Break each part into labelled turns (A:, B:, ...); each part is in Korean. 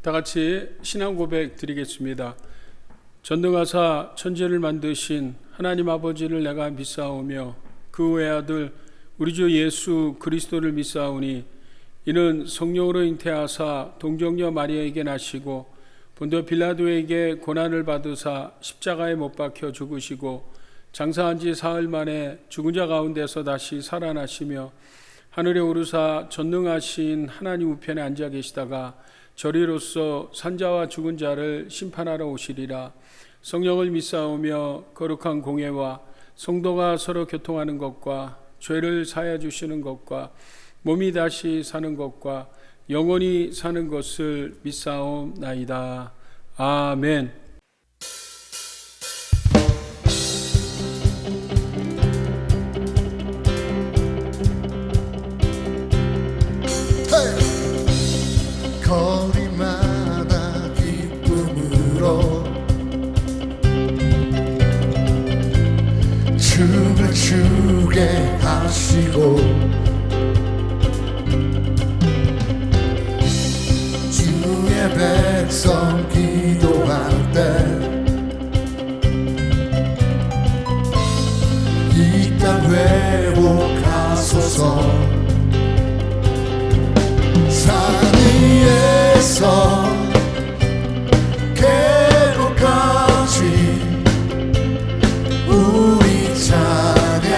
A: 다 같이 신앙 고백 드리겠습니다. 전능하사 천지를 만드신 하나님 아버지를 내가 믿사오며 그 외아들 우리 주 예수 그리스도를 믿사오니 이는 성령으로 잉태하사 동정녀 마리아에게 나시고 본도 빌라도에게 고난을 받으사 십자가에 못 박혀 죽으시고 장사한 지 사흘 만에 죽은 자 가운데서 다시 살아나시며 하늘에 오르사 전능하신 하나님 우편에 앉아 계시다가 저리로서 산자와 죽은 자를 심판하러 오시리라. 성령을 믿사오며 거룩한 공회와 성도가 서로 교통하는 것과 죄를 사하여 주시는 것과 몸이 다시 사는 것과 영원히 사는 것을 믿사옵나이다. 아멘.
B: 거리마다 기쁨으로 춤을 추게 하시고 주의 백성 기도할 때 이 땅 회복하소서. 산 위에서 계곡까지 우리 찬양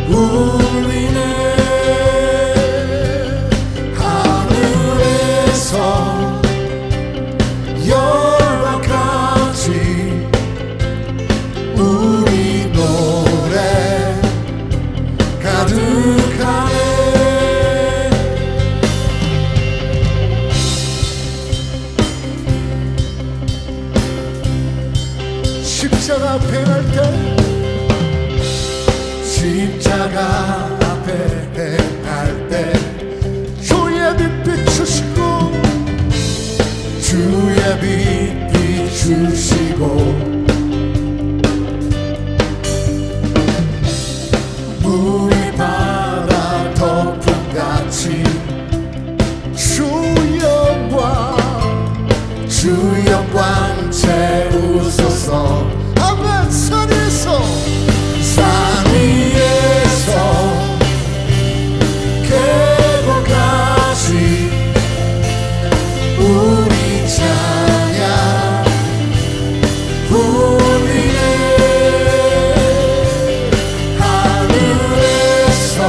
B: 울리네. 하늘에서 열방까지 우리 노래 가득하네. 십자가 앞에 갈 때, 십자가 앞에 갈 때 주의 빛 비추시고 주의 빛 비추시고 물이 바다 덮음같이 주 영광 채우소서. 아멘. 산 위에서 계곡까지 우리 찬양 울리네. 하늘에서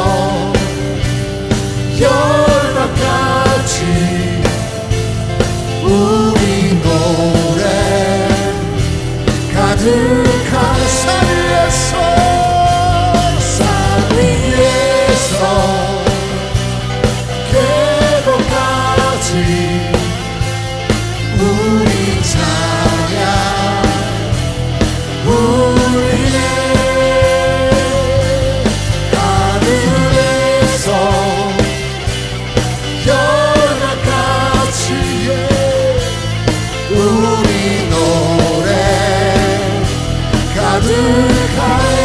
B: 열방까지 우리 노래 가득한 산 위에서 계곡까지 우리 찬양 울리네. 하늘에서 열방까지 우리 노래 가득하네.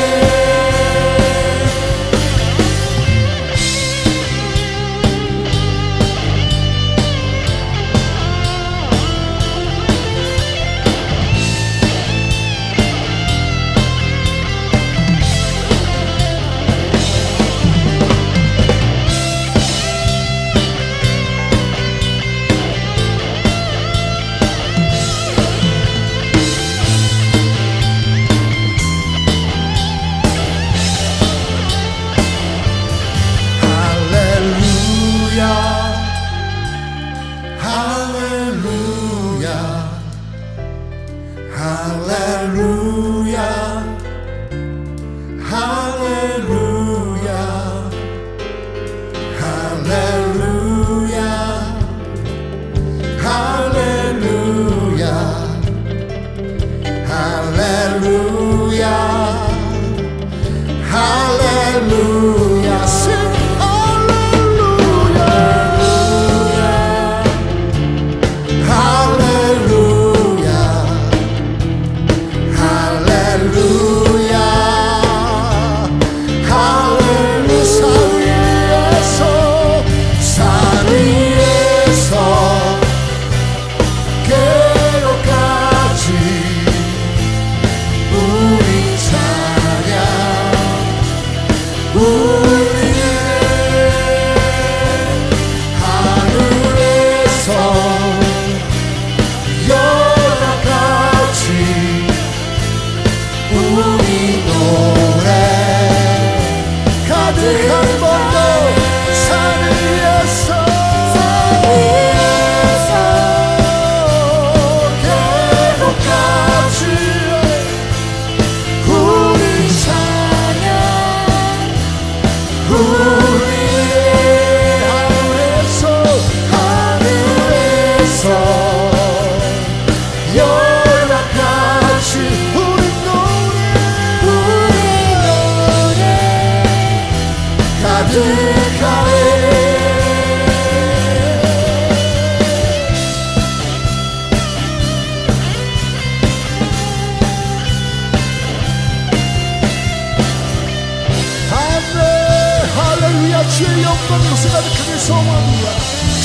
B: 할렐루야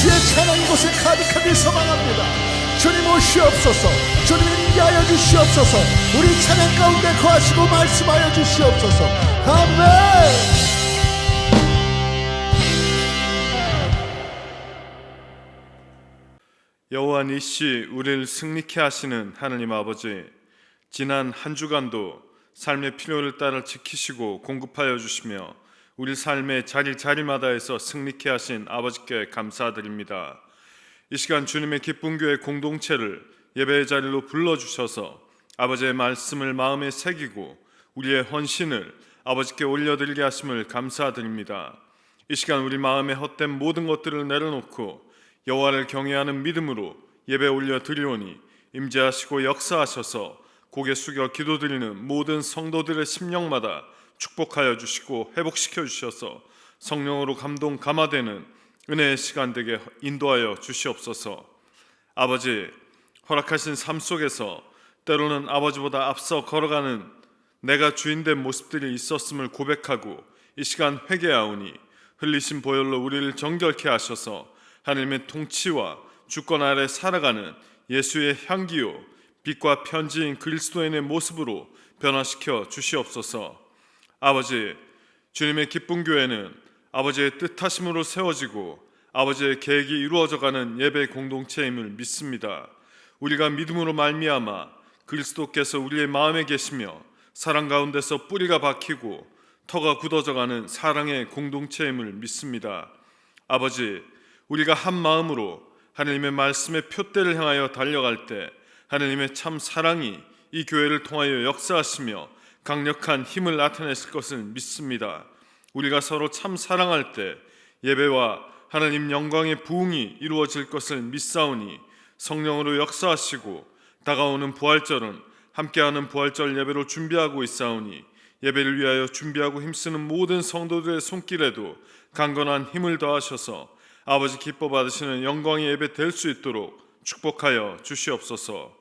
B: 주의 찬양이 곳에 가득하길 소망합니다. 주님 오시옵소서. 주님 임재하여 주시옵소서. 우리 찬양 가운데 거하시고 말씀하여 주시옵소서. 아멘.
C: 여호와 니시 우리를 승리케 하시는 하나님 아버지, 지난 한 주간도 삶의 필요를 따라 지키시고 공급하여 주시며 우리 삶의 자리마다에서 승리케 하신 아버지께 감사드립니다. 이 시간 주님의 기쁜 교회 공동체를 예배의 자리로 불러주셔서 아버지의 말씀을 마음에 새기고 우리의 헌신을 아버지께 올려드리게 하심을 감사드립니다. 이 시간 우리 마음에 헛된 모든 것들을 내려놓고 여호와를 경외하는 믿음으로 예배 올려드리오니 임재하시고 역사하셔서 고개 숙여 기도드리는 모든 성도들의 심령마다 축복하여 주시고 회복시켜 주셔서 성령으로 감동 감화되는 은혜의 시간 되게 인도하여 주시옵소서. 아버지, 허락하신 삶 속에서 때로는 아버지보다 앞서 걸어가는 내가 주인된 모습들이 있었음을 고백하고 이 시간 회개하오니 흘리신 보혈로 우리를 정결케 하셔서 하나님의 통치와 주권 아래 살아가는 예수의 향기요 빛과 편지인 그리스도인의 모습으로 변화시켜 주시옵소서. 아버지, 주님의 기쁜 교회는 아버지의 뜻하심으로 세워지고 아버지의 계획이 이루어져가는 예배 공동체임을 믿습니다. 우리가 믿음으로 말미암아 그리스도께서 우리의 마음에 계시며 사랑 가운데서 뿌리가 박히고 터가 굳어져가는 사랑의 공동체임을 믿습니다. 아버지, 우리가 한 마음으로 하나님의 말씀의 표대를 향하여 달려갈 때 하나님의 참 사랑이 이 교회를 통하여 역사하시며 강력한 힘을 나타내실 것을 믿습니다. 우리가 서로 참 사랑할 때 예배와 하나님 영광의 부흥이 이루어질 것을 믿사오니 성령으로 역사하시고 다가오는 부활절은 함께하는 부활절 예배로 준비하고 있사오니 예배를 위하여 준비하고 힘쓰는 모든 성도들의 손길에도 강건한 힘을 더하셔서 아버지 기뻐 받으시는 영광의 예배 될 수 있도록 축복하여 주시옵소서.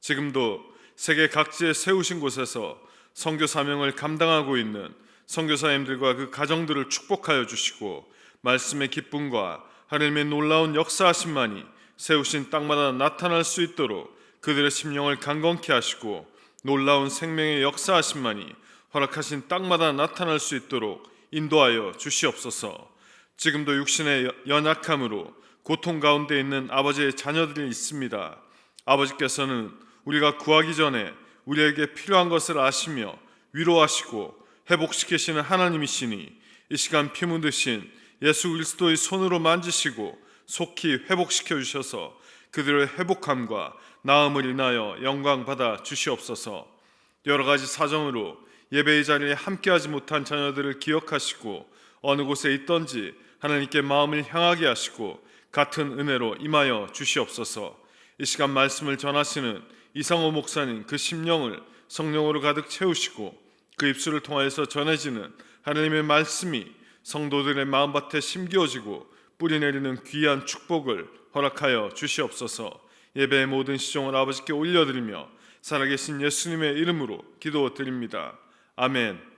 C: 지금도 세계 각지에 세우신 곳에서 선교 사명을 감당하고 있는 선교사님들과 그 가정들을 축복하여 주시고 말씀의 기쁨과 하나님의 놀라운 역사하심만이 세우신 땅마다 나타날 수 있도록 그들의 심령을 강건케 하시고 놀라운 생명의 역사하심만이 허락하신 땅마다 나타날 수 있도록 인도하여 주시옵소서. 지금도 육신의 연약함으로 고통 가운데 있는 아버지의 자녀들이 있습니다. 아버지께서는 우리가 구하기 전에 우리에게 필요한 것을 아시며 위로하시고 회복시키시는 하나님이시니 이 시간 피 묻으신 예수 그리스도의 손으로 만지시고 속히 회복시켜 주셔서 그들의 회복함과 나음을 인하여 영광 받아 주시옵소서. 여러 가지 사정으로 예배의 자리에 함께하지 못한 자녀들을 기억하시고 어느 곳에 있던지 하나님께 마음을 향하게 하시고 같은 은혜로 임하여 주시옵소서. 이 시간 말씀을 전하시는 이상호 목사님 그 심령을 성령으로 가득 채우시고 그 입술을 통하여서 전해지는 하나님의 말씀이 성도들의 마음밭에 심겨지고 뿌리내리는 귀한 축복을 허락하여 주시옵소서. 예배의 모든 시종을 아버지께 올려드리며 살아계신 예수님의 이름으로 기도드립니다. 아멘.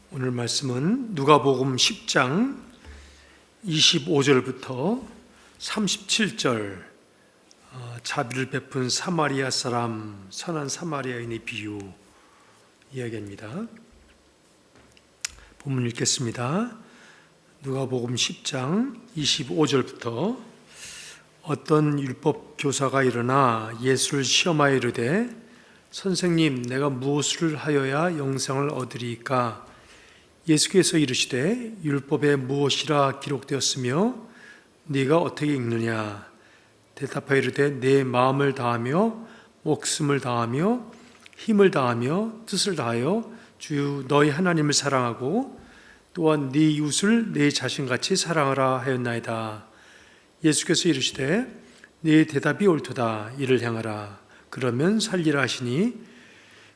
D: 오늘 말씀은 누가복음 10장 25절부터 37절 자비를 베푼 사마리아 사람, 선한 사마리아인의 비유 이야기입니다. 본문 읽겠습니다. 누가복음 10장 25절부터 어떤 율법 교사가 일어나 예수를 시험하여 이르되 선생님, 내가 무엇을 하여야 영생을 얻으리이까? 예수께서 이르시되 율법에 무엇이라 기록되었으며 네가 어떻게 읽느냐? 대답하여 이르되 내 마음을 다하며 목숨을 다하며 힘을 다하며 뜻을 다하여 주 너희 하나님을 사랑하고 또한 네 이웃을 네 자신같이 사랑하라 하였나이다. 예수께서 이르시되 네 대답이 옳도다. 이를 행하라. 그러면 살리라 하시니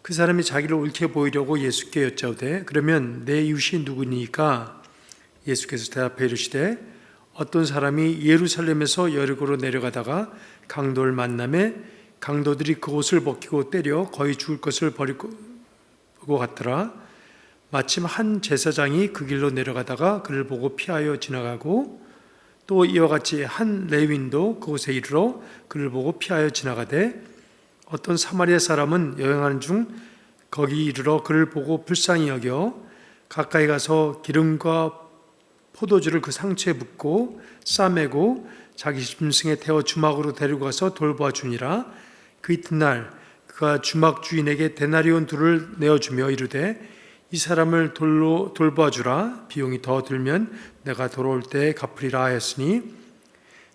D: 그 사람이 자기를 옳게 보이려고 예수께 여짜오되 그러면 내 이웃이 누구니까? 예수께서 대답해 이르시되 어떤 사람이 예루살렘에서 여리고로 내려가다가 강도를 만나매 강도들이 그 옷을 벗기고 때려 거의 죽을 것을 버리고 갔더라. 마침 한 제사장이 그 길로 내려가다가 그를 보고 피하여 지나가고 또 이와 같이 한 레위인도 그곳에 이르러 그를 보고 피하여 지나가되 어떤 사마리아 사람은 여행하는 중 거기 이르러 그를 보고 불쌍히 여겨 가까이 가서 기름과 포도주를 그 상처에 붓고 싸매고 자기 짐승에 태워 주막으로 데리고 가서 돌보아 주니라. 그 이튿날 그가 주막 주인에게 데나리온 둘을 내어주며 이르되 이 사람을 돌로 돌보아 주라. 비용이 더 들면 내가 돌아올 때 갚으리라 하였으니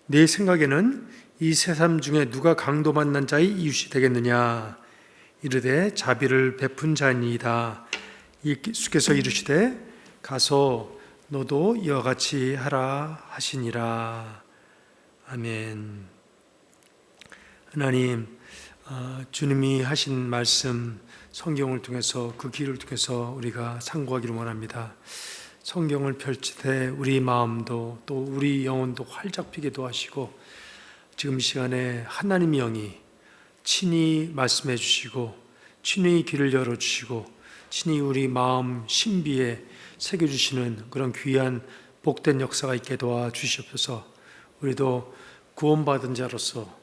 D: 네 생각에는 이 세 사람 중에 누가 강도 만난 자의 이웃이 되겠느냐? 이르되 자비를 베푼 자니이다. 예수께서 이르시되 가서 너도 이와 같이 하라 하시니라. 아멘. 하나님, 주님이 하신 말씀 성경을 통해서 그 길을 통해서 우리가 상고하기를 원합니다. 성경을 펼칠 때 우리 마음도 또 우리 영혼도 활짝 피기도 하시고 지금 이 시간에 하나님의 영이 친히 말씀해 주시고 친히 길을 열어주시고 친히 우리 마음 신비에 새겨주시는 그런 귀한 복된 역사가 있게 도와주시옵소서. 우리도 구원받은 자로서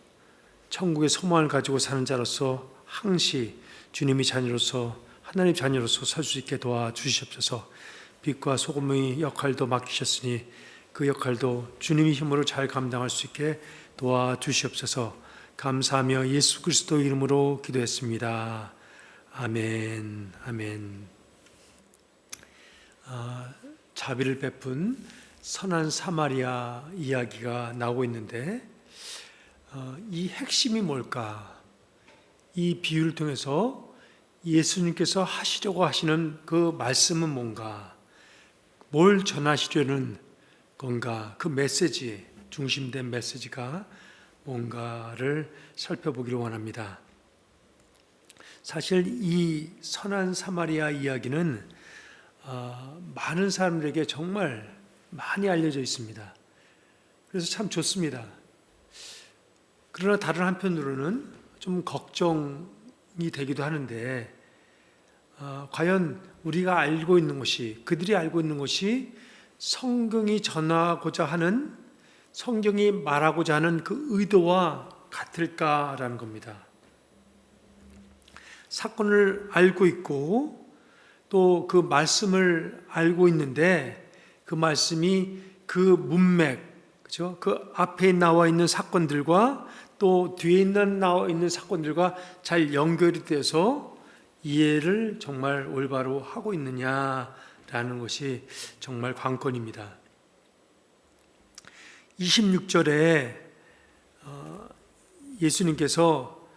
D: 천국의 소망을 가지고 사는 자로서 항시 주님의 자녀로서 하나님 자녀로서 설 수 있게 도와주시옵소서. 빛과 소금의 역할도 맡기셨으니 그 역할도 주님의 힘으로 잘 감당할 수 있게 도와주시옵소서. 감사하며 예수 그리스도 이름으로 기도했습니다. 아멘. 아멘. 자비를 베푼 선한 사마리아 이야기가 나오고 있는데 이 핵심이 뭘까? 이 비유를 통해서 예수님께서 하시려고 하시는 그 말씀은 뭔가? 뭘 전하시려는 건가? 그 메시지, 중심된 메시지가 뭔가를 살펴보기를 원합니다. 사실 이 선한 사마리아 이야기는 많은 사람들에게 정말 많이 알려져 있습니다. 그래서 참 좋습니다. 그러나 다른 한편으로는 좀 걱정이 되기도 하는데 과연 우리가 알고 있는 것이, 그들이 알고 있는 것이 성경이 전하고자 하는, 성경이 말하고자 하는 그 의도와 같을까라는 겁니다. 사건을 알고 있고 또 그 말씀을 알고 있는데 그 말씀이 그 문맥, 그죠? 그 앞에 나와 있는 사건들과 또 뒤에 나와 있는 사건들과 잘 연결이 돼서 이해를 정말 올바로 하고 있느냐라는 것이 정말 관건입니다. 26절에 예수님께서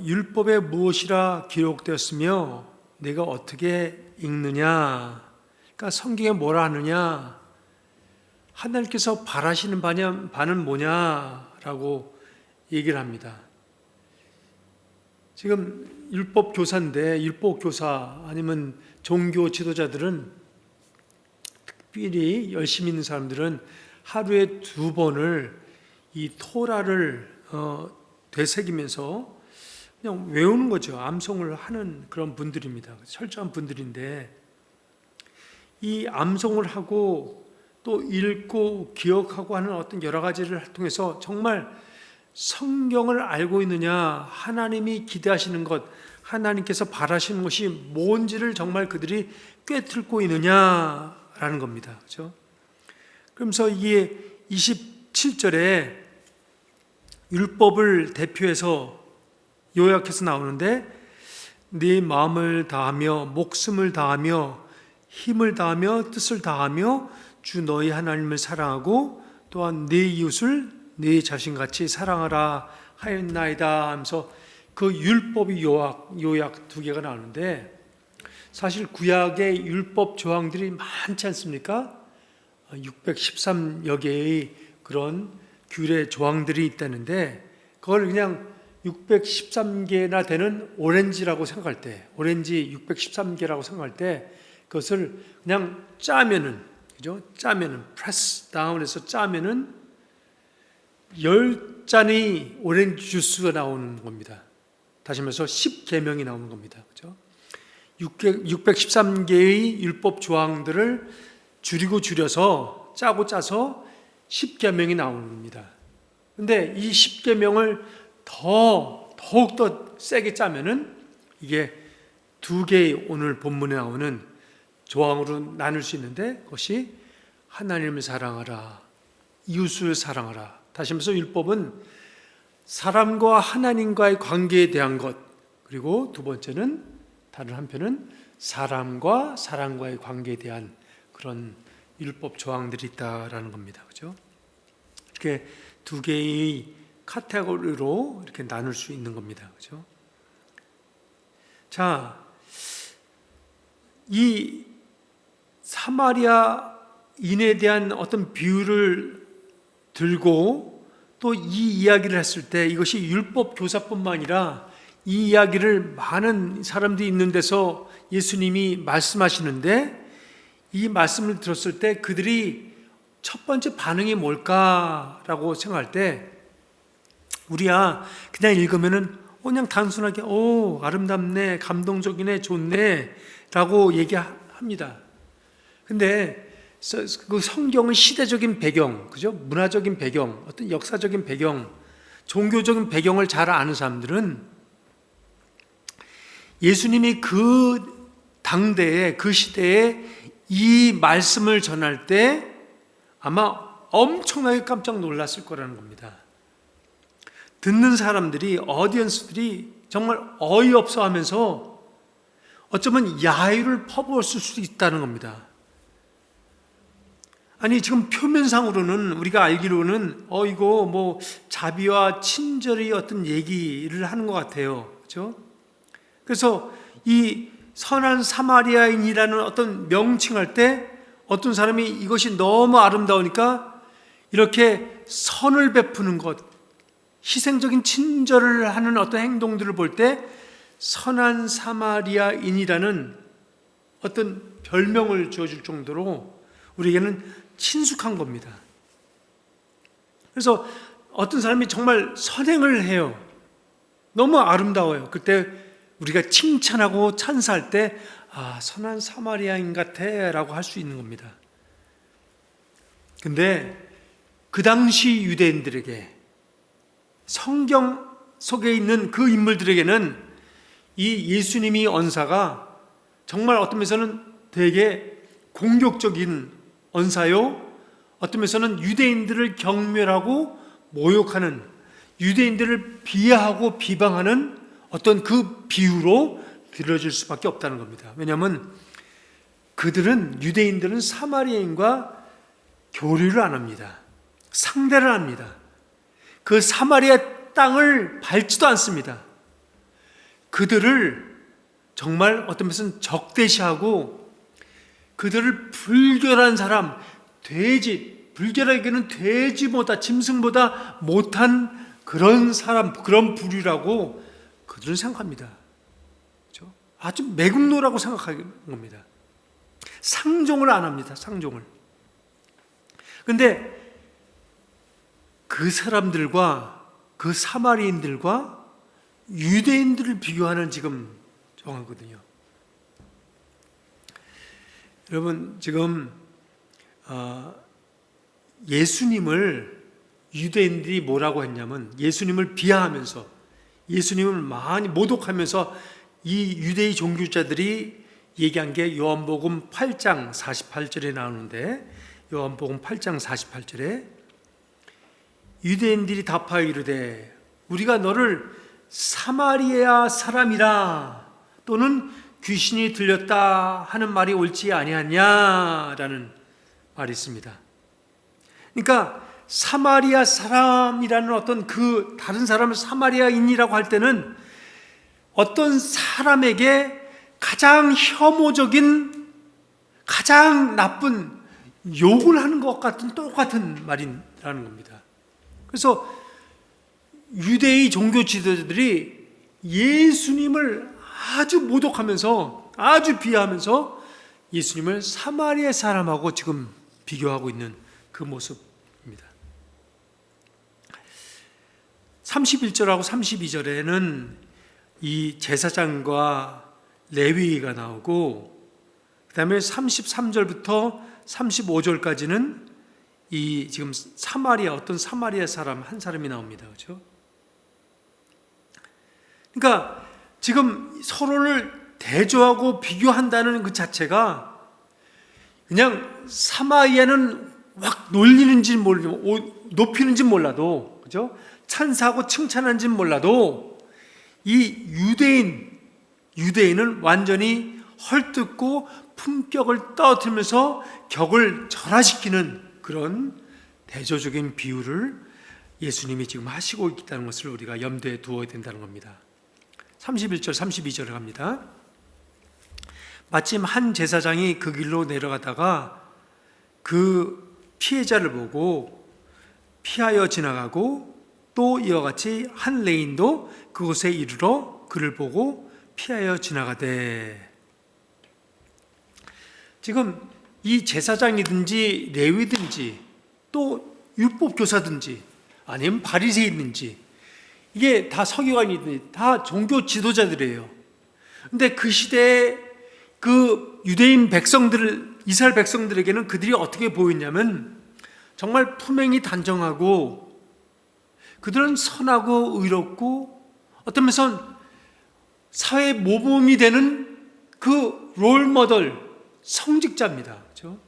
D: 율법에 무엇이라 기록되었으며 내가 어떻게 읽느냐, 그러니까 성경에 뭐라 하느냐, 하나님께서 바라시는 바는 뭐냐라고 얘기를 합니다. 지금 율법 교사인데, 율법 교사 아니면 종교 지도자들은, 특별히 열심히 있는 사람들은 하루에 2번을 이 토라를 되새기면서 그냥 외우는 거죠. 암송을 하는 그런 분들입니다. 철저한 분들인데 이 암송을 하고 또 읽고 기억하고 하는 어떤 여러 가지를 통해서 정말 성경을 알고 있느냐, 하나님이 기대하시는 것, 하나님께서 바라시는 것이 뭔지를 정말 그들이 꿰뚫고 있느냐라는 겁니다. 그렇죠? 그러면서 이게 27절에 율법을 대표해서 요약해서 나오는데 네 마음을 다하며 목숨을 다하며 힘을 다하며 뜻을 다하며 주 너희 하나님을 사랑하고 또한 네 이웃을 네 자신같이 사랑하라 하였나이다 하면서 그 율법이 요약 2개가 나오는데 사실 구약의 율법 조항들이 많지 않습니까? 613여 개의 그런 규례 조항들이 있다는데 그걸 그냥 613개나 되는 오렌지라고 생각할 때, 오렌지 613개라고 생각할 때 그것을 그냥 짜면은, 그죠? 짜면은, 프레스 다운해서 짜면은 10잔의 오렌지 주스가 나오는 겁니다. 다시 말해서 10계명이 나오는 겁니다. 그죠? 613개의 율법 조항들을 줄여서 짜고 짜서 10계명이 나오는 겁니다. 근데 이 10계명을 더욱더 세게 짜면은 이게 2개의 오늘 본문에 나오는 조항으로 나눌 수 있는데 그것이 하나님을 사랑하라, 이웃을 사랑하라. 다시 말해서 율법은 사람과 하나님과의 관계에 대한 것, 그리고 두 번째는 다른 한편은 사람과 사람과의 관계에 대한 그런 율법 조항들이 있다라는 겁니다. 그죠? 이렇게 2개의 카테고리로 이렇게 나눌 수 있는 겁니다. 그죠? 자, 이 사마리아인에 대한 어떤 비유를 들고 또 이 이야기를 했을 때 이것이 율법 교사뿐만 아니라 이 이야기를 많은 사람들이 있는 데서 예수님이 말씀하시는데 이 말씀을 들었을 때 그들이 첫 번째 반응이 뭘까라고 생각할 때 우리야 그냥 읽으면은 그냥 단순하게 아름답네, 감동적이네, 좋네 라고 얘기합니다. 근데 그 성경은 시대적인 배경, 그죠? 문화적인 배경, 어떤 역사적인 배경, 종교적인 배경을 잘 아는 사람들은 예수님이 그 당대에, 그 시대에 이 말씀을 전할 때 아마 엄청나게 깜짝 놀랐을 거라는 겁니다. 듣는 사람들이, 어디언스들이 정말 어이없어 하면서 어쩌면 야유를 퍼부었을 수도 있다는 겁니다. 아니, 지금 표면상으로는 우리가 알기로는 이거 뭐 자비와 친절의 어떤 얘기를 하는 것 같아요. 그렇죠? 그래서 이 선한 사마리아인이라는 어떤 명칭할 때 어떤 사람이 이것이 너무 아름다우니까 이렇게 선을 베푸는 것, 희생적인 친절을 하는 어떤 행동들을 볼 때 선한 사마리아인이라는 어떤 별명을 주어줄 정도로 우리에게는 친숙한 겁니다. 그래서 어떤 사람이 정말 선행을 해요. 너무 아름다워요. 그때 우리가 칭찬하고 찬사할 때 선한 사마리아인 같아 라고 할 수 있는 겁니다. 근데 그 당시 유대인들에게 성경 속에 있는 그 인물들에게는 이 예수님이 언사가 정말 어떤 면에서는 되게 공격적인 언사요, 어떤 면에서는 유대인들을 경멸하고 모욕하는, 유대인들을 비하하고 비방하는 어떤 그 비유로 들려질 수밖에 없다는 겁니다. 왜냐하면 유대인들은 사마리아인과 교류를 안 합니다. 상대를 합니다. 그 사마리아 땅을 밟지도 않습니다. 그들을 정말 어떤 면에서는 적대시하고 그들을 불결한 사람, 불결하게는 돼지보다, 짐승보다 못한 그런 사람, 그런 부류라고 그들은 생각합니다. 그렇죠? 아주 매국노라고 생각하는 겁니다. 상종을 안 합니다. 상종을. 그런데 그 사람들과 그 사마리인들과 유대인들을 비교하는 지금 정황이거든요. 여러분, 지금 예수님을 유대인들이 뭐라고 했냐면 예수님을 비하하면서 예수님을 많이 모독하면서 이 유대의 종교자들이 얘기한 게 요한복음 8장 48절에 나오는데, 요한복음 8장 48절에 유대인들이 답하여 이르되 우리가 너를 사마리아 사람이라 또는 귀신이 들렸다 하는 말이 옳지 아니하냐라는 말이 있습니다. 그러니까 사마리아 사람이라는 어떤 그 다른 사람을 사마리아인이라고 할 때는 어떤 사람에게 가장 혐오적인, 가장 나쁜 욕을 하는 것 같은 똑같은 말이라는 겁니다. 그래서 유대의 종교 지도자들이 예수님을 아주 모독하면서, 아주 비하하면서 예수님을 사마리아 사람하고 지금 비교하고 있는 그 모습입니다. 31절하고 32절에는 이 제사장과 레위가 나오고, 그 다음에 33절부터 35절까지는 이 지금 사마리아, 어떤 사마리아 사람 한 사람이 나옵니다. 그렇죠? 그러니까 지금 서로를 대조하고 비교한다는 그 자체가 그냥 사마리아는 확 놀리는지 모르고 높이는지 몰라도, 그죠? 찬사하고 칭찬하는지는 몰라도 이 유대인은 완전히 헐뜯고 품격을 떨어뜨리면서 격을 절하시키는 그런 대조적인 비유를 예수님이 지금 하시고 있다는 것을 우리가 염두에 두어야 된다는 겁니다. 31절, 32절을 갑니다. 마침 한 제사장이 그 길로 내려가다가 그 피해자를 보고 피하여 지나가고, 또 이와 같이 한 레인도 그곳에 이르러 그를 보고 피하여 지나가되. 지금 이 제사장이든지 레위든지 또 율법 교사든지 아니면 바리새인든지 이게 다 서기관이든지 다 종교 지도자들이에요. 근데 그 시대에 그 유대인 백성들을, 이스라엘 백성들에게는 그들이 어떻게 보였냐면 정말 품행이 단정하고, 그들은 선하고 의롭고 어떤 면에서는 사회 모범이 되는 그 롤모델, 성직자입니다. 그렇죠?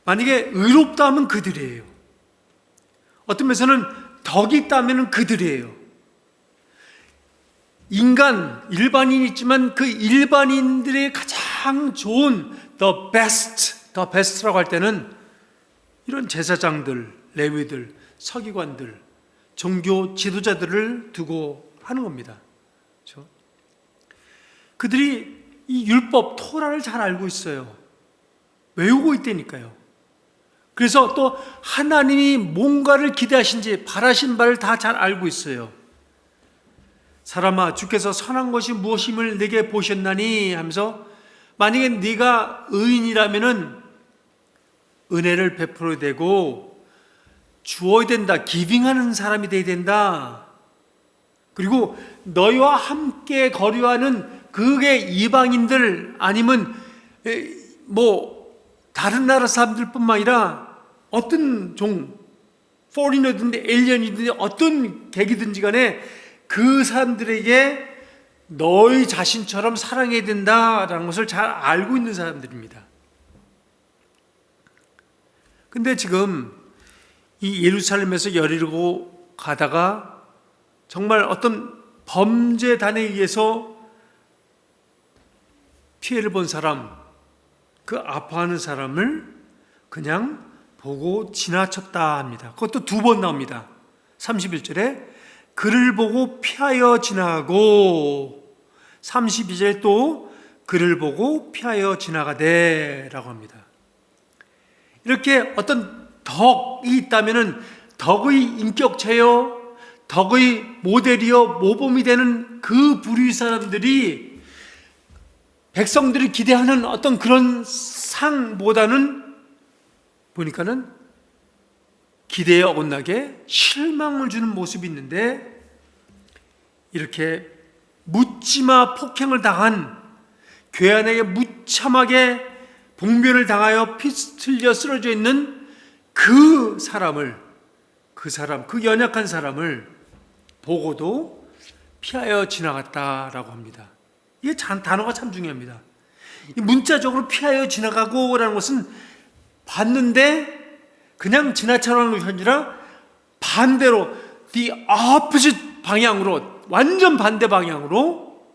D: 만약에 의롭다 하면 그들이에요. 어떤 면에서는 덕이 있다면 그들이에요. 인간, 일반인이 있지만 그 일반인들의 가장 좋은 the best라고 할 때는 이런 제사장들, 레위들, 서기관들, 종교 지도자들을 두고 하는 겁니다. 그렇죠? 그들이 이 율법, 토라를 잘 알고 있어요. 외우고 있다니까요. 그래서 또 하나님이 뭔가를 기대하신지 바라신 바를 다 잘 알고 있어요. 사람아, 주께서 선한 것이 무엇임을 내게 보셨나니 하면서, 만약에 네가 의인이라면은 은혜를 베풀어야 되고 주어야 된다, 기빙하는 사람이 돼야 된다. 그리고 너희와 함께 거류하는 그게 이방인들 아니면 다른 나라 사람들뿐만 아니라 어떤 포리너든지 에일리언이든지 어떤 객이든지 간에 그 사람들에게 너희 자신처럼 사랑해야 된다라는 것을 잘 알고 있는 사람들입니다. 근데 지금 이 예루살렘에서 여리고 가다가 정말 어떤 범죄단에 의해서 피해를 본 사람, 그 아파하는 사람을 그냥 보고 지나쳤다 합니다. 그것도 2번 나옵니다. 31절에 그를 보고 피하여 지나가고, 32절에 또 그를 보고 피하여 지나가되 라고 합니다. 이렇게 어떤 덕이 있다면 덕의 인격체요, 덕의 모델이요, 모범이 되는 그 부류의 사람들이 백성들이 기대하는 어떤 그런 상보다는 보니까는 기대에 어긋나게 실망을 주는 모습이 있는데, 이렇게 묻지마 폭행을 당한, 괴한에게 무참하게 봉변을 당하여 피틀려 쓰러져 있는 그 연약한 사람을 보고도 피하여 지나갔다라고 합니다. 이게 단어가 참 중요합니다. 문자적으로 피하여 지나가고라는 것은 봤는데 그냥 지나쳐가는 것이 아니라 반대로 the opposite 방향으로, 완전 반대 방향으로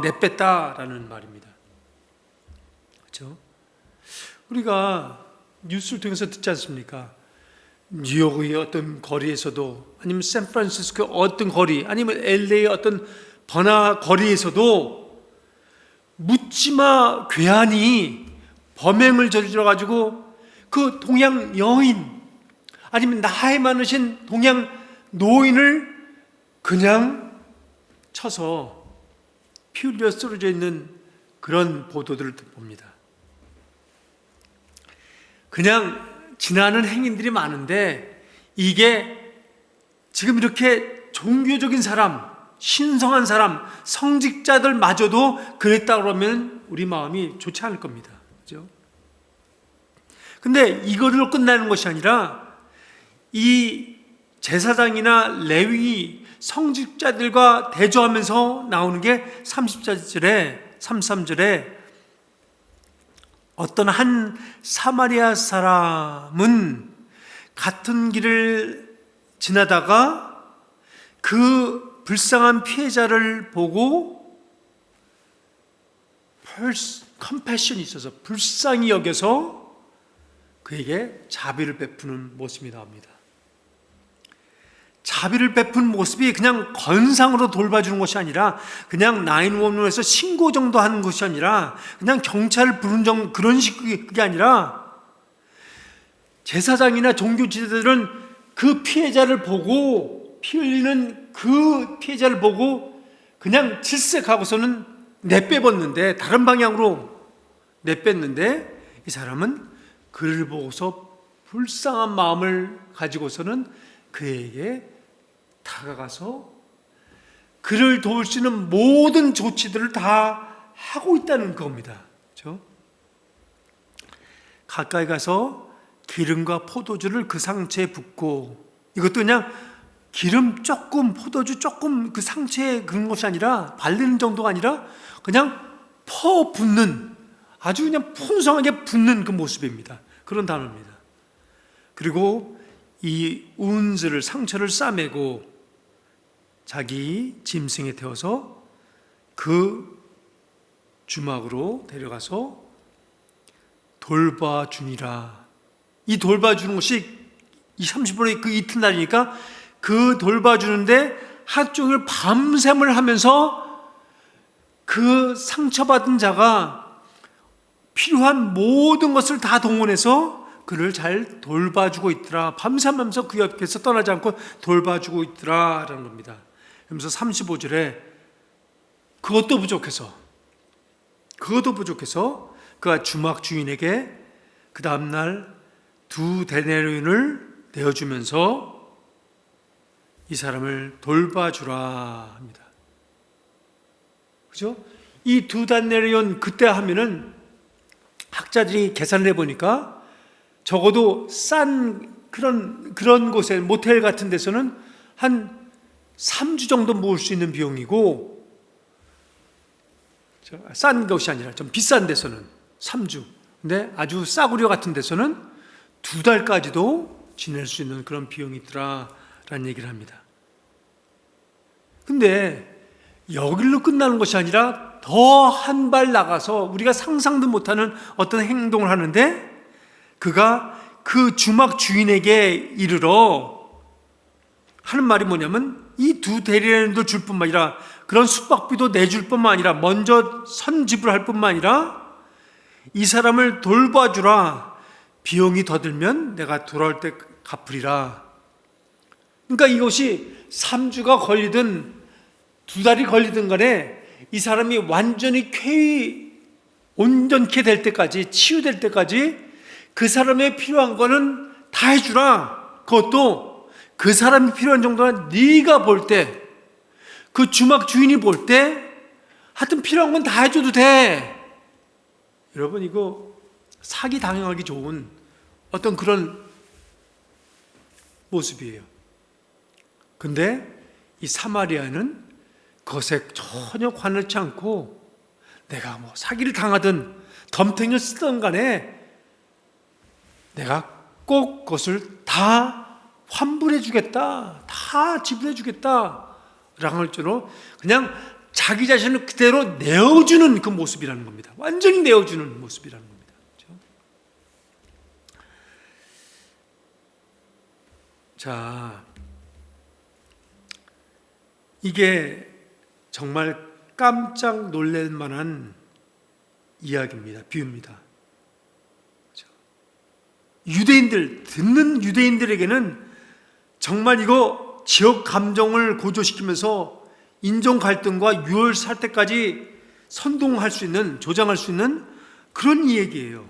D: 내뺐다라는 말입니다. 그렇죠? 우리가 뉴스를 통해서 듣지 않습니까? 뉴욕의 어떤 거리에서도, 아니면 샌프란시스코 어떤 거리, 아니면 LA의 어떤 번화 거리에서도 묻지마 괴한이 범행을 저질러 가지고 그 동양 여인 아니면 나이 많으신 동양 노인을 그냥 쳐서 피 흘려 쓰러져 있는 그런 보도들을 봅니다. 그냥 지나는 행인들이 많은데 이게 지금 이렇게 종교적인 사람, 신성한 사람, 성직자들마저도 그랬다 그러면 우리 마음이 좋지 않을 겁니다. 그죠? 근데 이거로 끝나는 것이 아니라 이 제사장이나 레위 성직자들과 대조하면서 나오는 게 33절에 어떤 한 사마리아 사람은 같은 길을 지나다가 그 불쌍한 피해자를 보고 컴패션이 있어서 불쌍히 여겨서 그에게 자비를 베푸는 모습이 나옵니다. 자비를 베푼 모습이 그냥 건상으로 돌봐주는 것이 아니라 그냥 911에서 신고 정도 하는 것이 아니라 그냥 경찰을 부른 그런 식이 그게 아니라 제사장이나 종교 지도자들은 그 피해자를 보고 피 흘리는 그 피해자를 보고 그냥 질색하고서는 내빼봤는데 다른 방향으로 내뺐는데 이 사람은 그를 보고서 불쌍한 마음을 가지고서는 그에게 다가가서 그를 도울 수 있는 모든 조치들을 다 하고 있다는 겁니다. 그렇죠? 가까이 가서 기름과 포도주를 그 상처에 붓고 이것도 그냥 기름 조금, 포도주 조금 그 상처에 그런 것이 아니라 바르는 정도가 아니라 그냥 퍼붓는 아주 그냥 풍성하게 붓는 그 모습입니다. 그런 단어입니다. 그리고 이 우운즈를 상처를 싸매고 자기 짐승에 태워서 그 주막으로 데려가서 돌봐주니라. 이 돌봐주는 것이 이 30분의 그 이튿날이니까 그 돌봐주는데 하루 종일 밤샘을 하면서 그 상처받은 자가 필요한 모든 것을 다 동원해서 그를 잘 돌봐주고 있더라. 밤새면서 그 옆에서 떠나지 않고 돌봐주고 있더라라는 겁니다. 그러면서 35절에 그것도 부족해서 그가 주막 주인에게 그 다음날 2데나리온을 내어주면서 이 사람을 돌봐주라 합니다. 그죠? 이 2데나리온 그때 하면은 학자들이 계산을 해보니까 적어도 싼 그런 곳에 모텔 같은 데서는 한 3주 정도 모을 수 있는 비용이고 싼 것이 아니라 좀 비싼 데서는 3주 근데 아주 싸구려 같은 데서는 2달까지도 지낼 수 있는 그런 비용이 있더라라는 얘기를 합니다. 근데 여기로 끝나는 것이 아니라 더 한 발 나가서 우리가 상상도 못하는 어떤 행동을 하는데 그가 그 주막 주인에게 이르러 하는 말이 뭐냐면 이 2데나리온도 줄 뿐만 아니라 그런 숙박비도 내줄 뿐만 아니라 먼저 선지불 할 뿐만 아니라 이 사람을 돌봐주라. 비용이 더 들면 내가 돌아올 때 갚으리라. 그러니까 이것이 3주가 걸리든 2달이 걸리든 간에 이 사람이 완전히 온전케 될 때까지 치유될 때까지 그 사람의 필요한 거는 다 해주라. 그것도 그 사람이 필요한 정도는 네가 볼 때, 그 주막 주인이 볼 때 하여튼 필요한 건 다 해줘도 돼. 여러분 이거 사기 당하기 좋은 어떤 그런 모습이에요. 근데 이 사마리아는 그것에 전혀 관여치 않고 내가 뭐 사기를 당하든 덤탱이를 쓰든 간에 내가 꼭 그것을 다 환불해 주겠다, 다 지불해 주겠다 라고 할 줄로 그냥 자기 자신을 그대로 내어주는 그 모습이라는 겁니다. 완전히 내어주는 모습이라는 겁니다. 그렇죠? 자, 이게 정말 깜짝 놀랄 만한 이야기입니다. 비유입니다. 유대인들, 듣는 유대인들에게는 정말 이거 지역 감정을 고조시키면서 인종 갈등과 유혈 사태까지 선동할 수 있는, 조장할 수 있는 그런 얘기예요.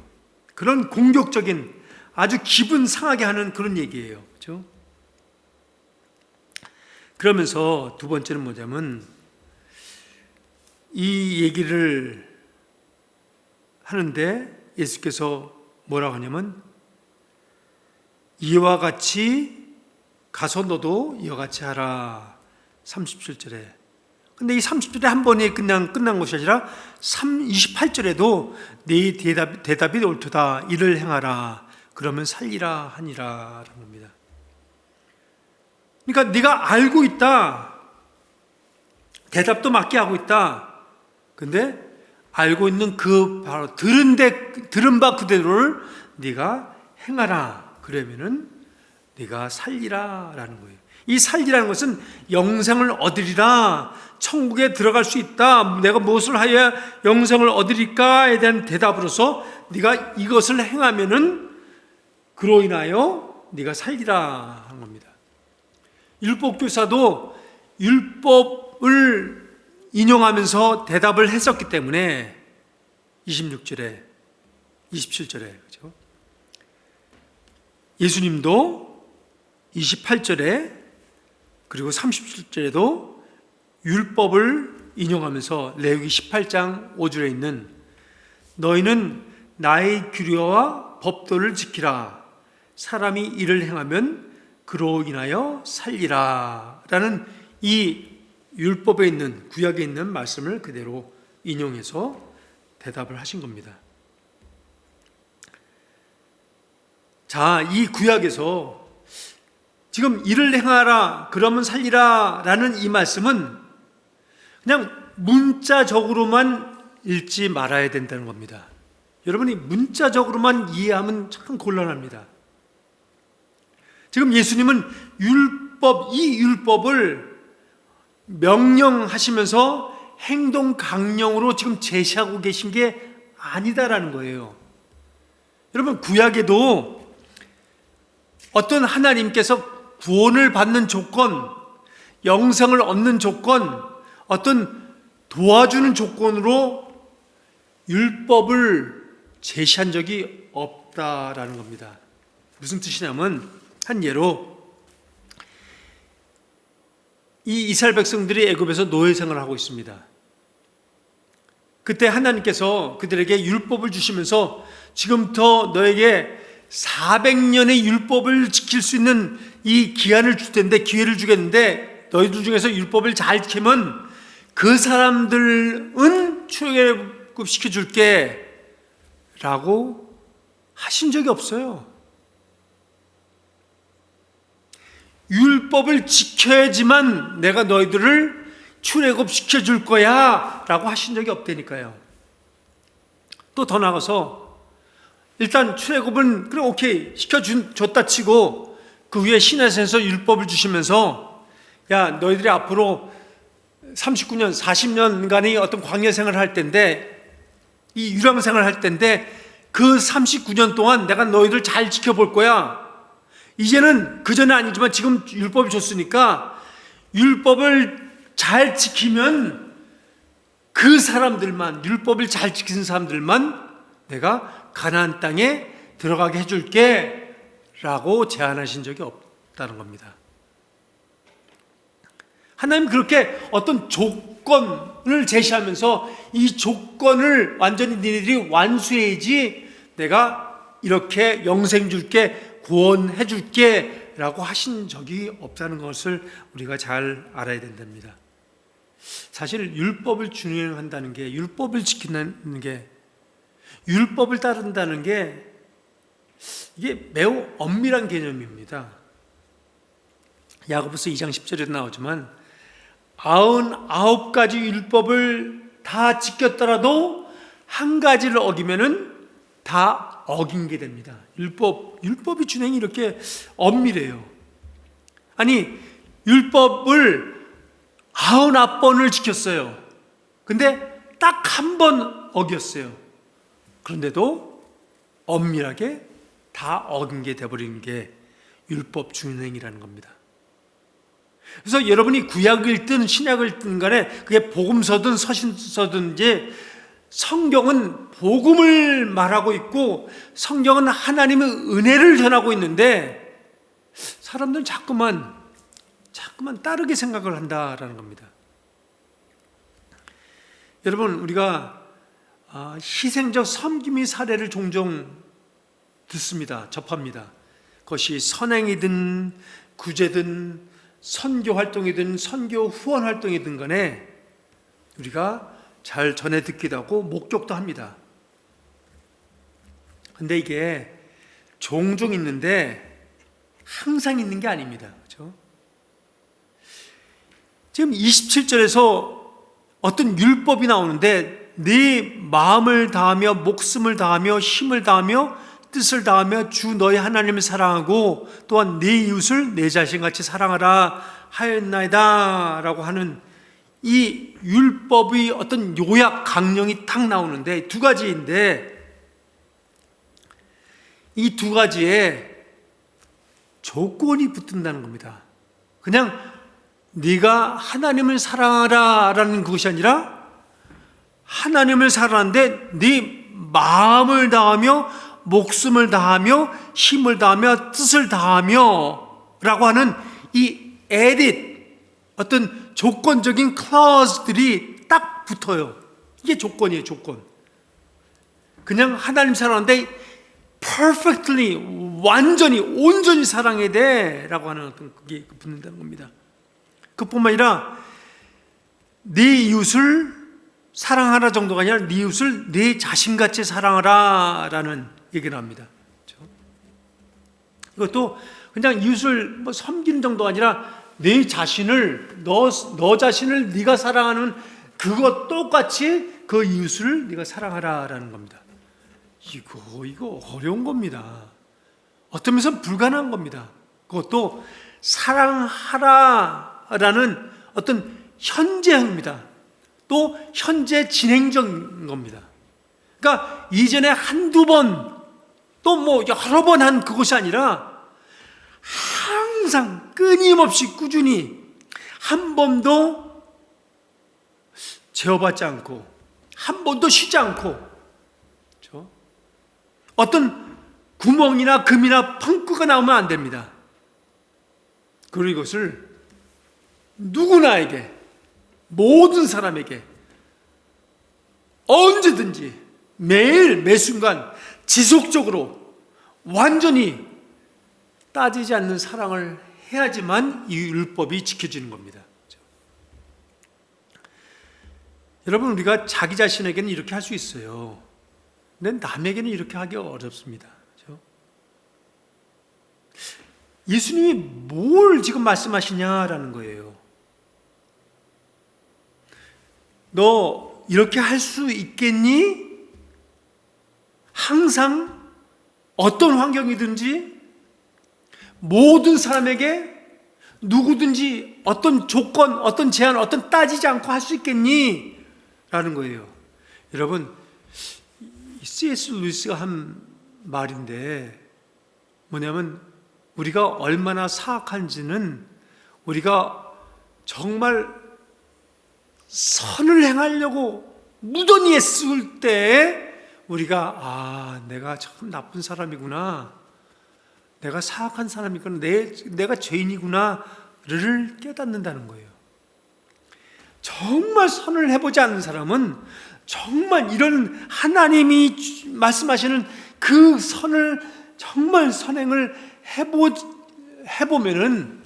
D: 그런 공격적인, 아주 기분 상하게 하는 그런 얘기예요. 그렇죠? 그러면서 두 번째는 뭐냐면 이 얘기를 하는데 예수께서 뭐라고 하냐면 이와 같이 가서 너도 이와 같이 하라. 37절에. 근데 이 30절에 한 번에 그냥 끝난 것이 아니라 28절에도 네 대답이 옳도다. 이를 행하라. 그러면 살리라 하니라 라는 겁니다. 그러니까 네가 알고 있다. 대답도 맞게 하고 있다. 근데 알고 있는 그 바로 들은 바 그대로를 네가 행하라. 그러면은 네가 살리라라는 거예요. 이 살리라는 것은 영생을 얻으리라, 천국에 들어갈 수 있다, 내가 무엇을 하여야 영생을 얻으리까에 대한 대답으로서 네가 이것을 행하면은 그로 인하여 네가 살리라 하는 겁니다. 율법교사도 율법을 인용하면서 대답을 했었기 때문에 26절에 27절에 그렇죠? 예수님도 28절에 그리고 37절에도 율법을 인용하면서 레위기 18장 5절에 있는 너희는 나의 규례와 법도를 지키라. 사람이 이를 행하면 그로 인하여 살리라 라는 이 율법에 있는, 구약에 있는 말씀을 그대로 인용해서 대답을 하신 겁니다. 자, 이 구약에서 지금 이를 행하라 그러면 살리라 라는 이 말씀은 그냥 문자적으로만 읽지 말아야 된다는 겁니다. 여러분이 문자적으로만 이해하면 참 곤란합니다. 지금 예수님은 이 율법을 명령하시면서 행동 강령으로 지금 제시하고 계신 게 아니다라는 거예요. 여러분, 구약에도 어떤 하나님께서 구원을 받는 조건, 영생을 얻는 조건, 어떤 도와주는 조건으로 율법을 제시한 적이 없다라는 겁니다. 무슨 뜻이냐면 한 예로 이 이스라엘 백성들이 애굽에서 노예 생활을 하고 있습니다. 그때 하나님께서 그들에게 율법을 주시면서 지금부터 너에게 400년의 율법을 지킬 수 있는 이 기한을 줄 텐데, 기회를 주겠는데 너희들 중에서 율법을 잘 지키면 그 사람들은 출애굽 시켜줄게 라고 하신 적이 없어요. 율법을 지켜야지만 내가 너희들을 출애굽 시켜줄 거야 라고 하신 적이 없다니까요. 또 더 나가서 일단 출애굽은 그래 오케이 시켜줬다 치고 그 위에 시내산에서 율법을 주시면서 야 너희들이 앞으로 39년 40년간의 어떤 광야 생활을 할 텐데 이 유랑 생활을 할 텐데 그 39년 동안 내가 너희들 잘 지켜볼 거야. 이제는 그전에 아니지만 지금 율법을 줬으니까 율법을 잘 지키면 그 사람들만, 율법을 잘 지키는 사람들만 내가 가나안 땅에 들어가게 해줄게 라고 제안하신 적이 없다는 겁니다. 하나님 그렇게 어떤 조건을 제시하면서 이 조건을 완전히 너희들이 완수해야지 내가 이렇게 영생 줄게, 구원해 줄게 라고 하신 적이 없다는 것을 우리가 잘 알아야 된답니다. 사실 율법을 준행한다는 게, 율법을 지킨다는 게, 율법을 따른다는 게 이게 매우 엄밀한 개념입니다. 야고보서 2장 10절에도 나오지만 99가지 율법을 다 지켰더라도 한 가지를 어기면은 다 어긴 게 됩니다. 율법이 준행이 이렇게 엄밀해요. 아니 율법을 99번을 지켰어요. 근데 딱 한 번 어겼어요. 그런데도 엄밀하게 다 어긴 게 돼버리는 게 율법 준행이라는 겁니다. 그래서 여러분이 구약을 읽든 신약을 읽든 간에 그게 복음서든 서신서든 이제 성경은 복음을 말하고 있고 성경은 하나님의 은혜를 전하고 있는데 사람들은 자꾸만 다르게 생각을 한다라는 겁니다. 여러분, 우리가 희생적 섬김의 사례를 종종 듣습니다. 접합니다. 그것이 선행이든 구제든 선교 활동이든 선교 후원 활동이든 간에 우리가 잘 전해 듣기도 하고 목격도 합니다. 근데 이게 종종 있는데 항상 있는 게 아닙니다. 그렇죠? 지금 27절에서 어떤 율법이 나오는데 네 마음을 다하며 목숨을 다하며 힘을 다하며 뜻을 다하며 주 너희 하나님을 사랑하고 또한 네 이웃을 내 자신같이 사랑하라 하였나이다 라고 하는 이 율법의 어떤 요약 강령이 탁 나오는데 두 가지인데 이 두 가지에 조건이 붙는다는 겁니다. 그냥 네가 하나님을 사랑하라 라는 것이 아니라 하나님을 사랑하는데 네 마음을 다하며 목숨을 다하며 힘을 다하며 뜻을 다하며 라고 하는 이 edit 어떤 조건적인 클라우즈들이 딱 붙어요. 이게 조건이에요. 조건. 그냥 하나님 사랑하는데 perfectly 완전히 온전히 사랑해야 돼 라고 하는 어떤 그게 붙는다는 겁니다. 그뿐만 아니라 네 이웃을 사랑하라 정도가 아니라 네 이웃을 네 자신같이 사랑하라 라는 얘기를 합니다. 그렇죠? 이것도 그냥 이웃을 섬기는 정도가 아니라 내 자신을 너 자신을 네가 사랑하는 그것 똑같이 그 이웃을 네가 사랑하라라는 겁니다. 이거 어려운 겁니다. 어떤 면에서 불가능한 겁니다. 그것도 사랑하라라는 어떤 현재형입니다. 또 현재 진행적인 겁니다. 그러니까 이전에 한두 번 또 뭐 여러 번 한 그것이 아니라 항상 끊임없이 꾸준히 한 번도 제어받지 않고 한 번도 쉬지 않고 그렇죠? 어떤 구멍이나 금이나 펑크가 나오면 안 됩니다. 그리고 이것을 누구나에게 모든 사람에게 언제든지 매일 매순간 지속적으로 완전히 따지지 않는 사랑을 해야지만 이 율법이 지켜지는 겁니다. 그렇죠? 여러분, 우리가 자기 자신에게는 이렇게 할 수 있어요. 근데 남에게는 이렇게 하기 어렵습니다. 그렇죠? 예수님이 뭘 지금 말씀하시냐라는 거예요. 너 이렇게 할 수 있겠니? 항상 어떤 환경이든지 모든 사람에게 누구든지 어떤 조건, 어떤 제한, 어떤 따지지 않고 할 수 있겠니? 라는 거예요. 여러분, C.S. 루이스가 한 말인데 뭐냐면 우리가 얼마나 사악한지는 우리가 정말 선을 행하려고 무던히 애쓸 때 우리가 내가 참 나쁜 사람이구나, 내가 사악한 사람이구나, 내가 죄인이구나를 깨닫는다는 거예요. 정말 선을 해보지 않는 사람은 정말 이런 하나님이 말씀하시는 그 선을 정말 선행을 해보면은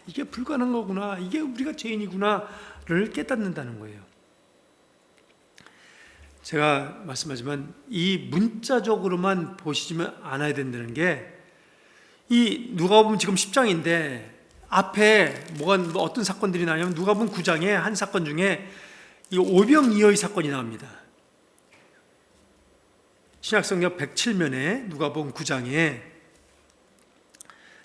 D: 이게 불가능한 거구나, 이게 우리가 죄인이구나를 깨닫는다는 거예요. 제가 말씀하지만 이 문자적으로만 보시지만 않아야 된다는 게 이 누가복음 지금 10장인데 앞에 어떤 사건들이 나냐면 누가복음 9장에 한 사건 중에 이 오병이어의 사건이 나옵니다. 신약성경 107면에 누가복음 9장에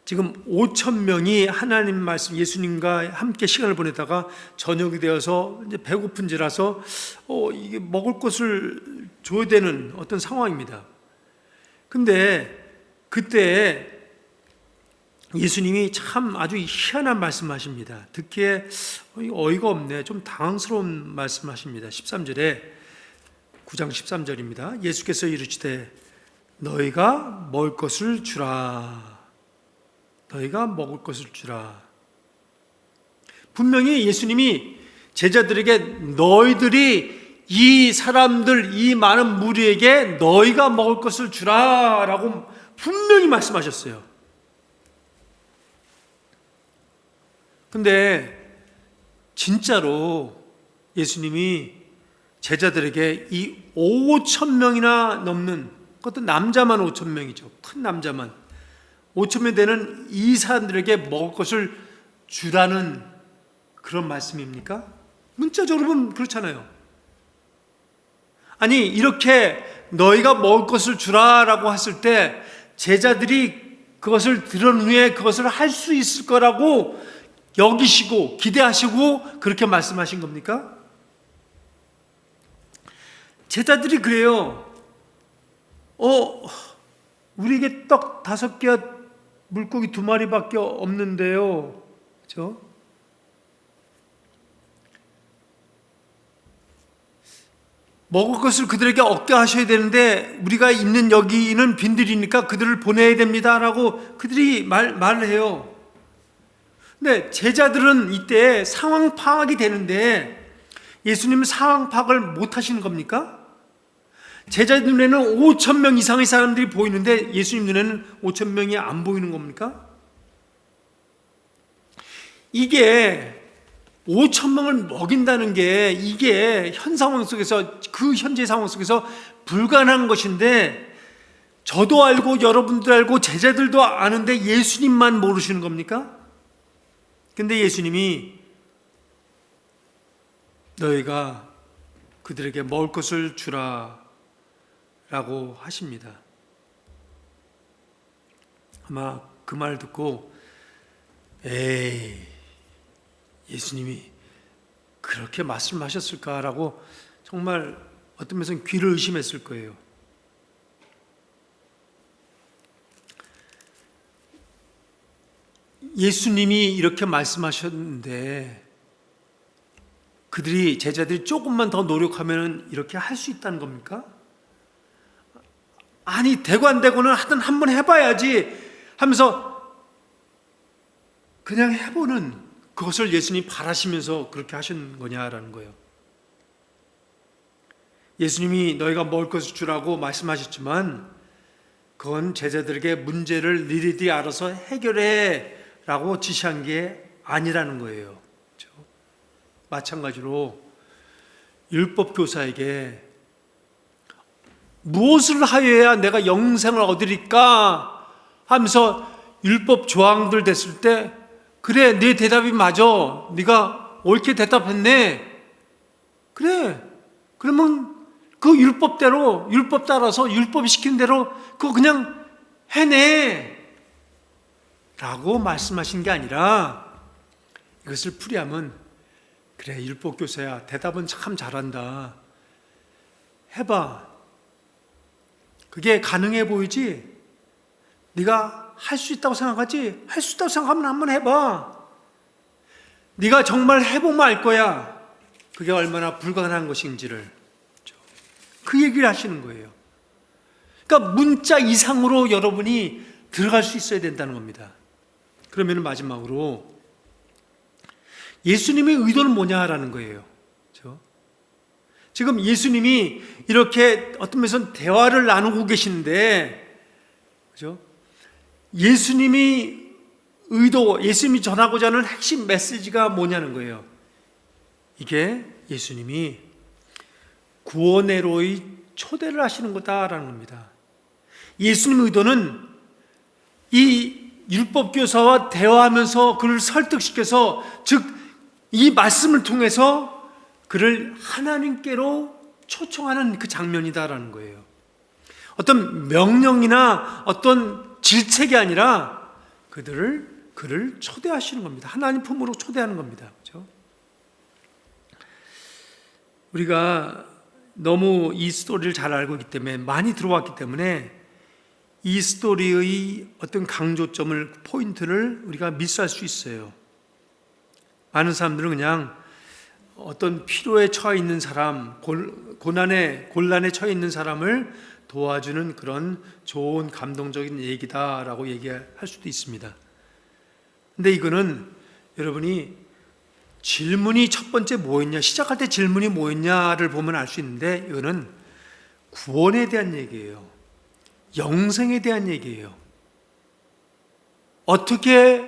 D: 지금 5,000명이 하나님 말씀 예수님과 함께 시간을 보내다가 저녁이 되어서 이제 배고픈지라서 이게 먹을 것을 줘야 되는 어떤 상황입니다. 근데 그때 예수님이 참 아주 희한한 말씀하십니다. 듣기에 어이가 없네, 좀 당황스러운 말씀하십니다. 13절에 9장 13절입니다. 예수께서 이르시되 너희가 먹을 것을 주라. 너희가 먹을 것을 주라. 분명히 예수님이 제자들에게 너희들이 이 사람들, 이 많은 무리에게 너희가 먹을 것을 주라 라고 분명히 말씀하셨어요. 근데 진짜로 예수님이 제자들에게 이 5천 명이나 넘는, 그것도 남자만 5천 명이죠. 큰 남자만 5천 명 되는 이 사람들에게 먹을 것을 주라는 그런 말씀입니까? 문자적으로 보면 그렇잖아요. 아니, 이렇게 너희가 먹을 것을 주라라고 했을 때 제자들이 그것을 들은 후에 그것을 할 수 있을 거라고 여기시고 기대하시고 그렇게 말씀하신 겁니까? 제자들이 그래요. 우리에게 떡 5개와 물고기 2마리밖에 없는데요. 그렇죠? 먹을 것을 그들에게 얻게 하셔야 되는데 우리가 있는 여기는 빈들이니까 그들을 보내야 됩니다라고 그들이 말을 해요. 근데 제자들은 이때 상황 파악이 되는데 예수님은 상황 파악을 못 하시는 겁니까? 제자들 눈에는 5천 명 이상의 사람들이 보이는데 예수님 눈에는 5천 명이 안 보이는 겁니까? 이게 5천 명을 먹인다는 게 이게 현 상황 속에서, 그 현재 상황 속에서 불가능한 것인데 저도 알고 여러분도 알고 제자들도 아는데 예수님만 모르시는 겁니까? 근데 예수님이 너희가 그들에게 먹을 것을 주라 라고 하십니다. 아마 그 말 듣고 예수님이 그렇게 말씀하셨을까라고 정말 어떤 면에서는 귀를 의심했을 거예요. 예수님이 이렇게 말씀하셨는데 제자들이 조금만 더 노력하면 이렇게 할 수 있다는 겁니까? 아니, 되고 안 되고는 하여튼 한번 해봐야지 하면서 그냥 해보는 그것을 예수님이 바라시면서 그렇게 하신 거냐라는 거예요. 예수님이 너희가 먹을 것을 주라고 말씀하셨지만 그건 제자들에게 문제를 니들이 알아서 해결해 라고 지시한 게 아니라는 거예요. 그렇죠? 마찬가지로 율법 교사에게 무엇을 하여야 내가 영생을 얻으리까 하면서 율법 조항들 됐을 때 그래, 네 대답이 맞아, 네가 옳게 대답했네, 그래, 그러면 그 율법대로, 율법 따라서 율법이 시키는 대로 그거 그냥 해내 라고 말씀하신 게 아니라 이것을 풀이하면 그래, 율법 교사야, 대답은 참 잘한다, 해봐. 그게 가능해 보이지? 네가 할 수 있다고 생각하지? 할 수 있다고 생각하면 한번 해봐. 네가 정말 해보면 알 거야, 그게 얼마나 불가능한 것인지를. 그 얘기를 하시는 거예요. 그러니까 문자 이상으로 여러분이 들어갈 수 있어야 된다는 겁니다. 그러면 마지막으로 예수님의 의도는 뭐냐라는 거예요. 그렇죠? 지금 예수님이 이렇게 어떤 면에서는 대화를 나누고 계시는데, 그렇죠? 예수님이 예수님이 전하고자 하는 핵심 메시지가 뭐냐는 거예요. 이게 예수님이 구원의로의 초대를 하시는 거다라는 겁니다. 예수님의 의도는 이 율법교사와 대화하면서 그를 설득시켜서, 즉 이 말씀을 통해서 그를 하나님께로 초청하는 그 장면이다라는 거예요. 어떤 명령이나 어떤 질책이 아니라 그를 초대하시는 겁니다. 하나님 품으로 초대하는 겁니다. 그렇죠? 우리가 너무 이 스토리를 잘 알고 있기 때문에, 많이 들어왔기 때문에 이 스토리의 어떤 강조점을, 포인트를 우리가 미스할 수 있어요. 많은 사람들은 그냥 어떤 필요에 처해 있는 사람, 곤란에 처해 있는 사람을 도와주는 그런 좋은 감동적인 얘기다라고 얘기할 수도 있습니다. 근데 이거는 여러분이 질문이 첫 번째 뭐였냐, 시작할 때 질문이 뭐였냐를 보면 알 수 있는데, 이거는 구원에 대한 얘기예요. 영생에 대한 얘기예요. 어떻게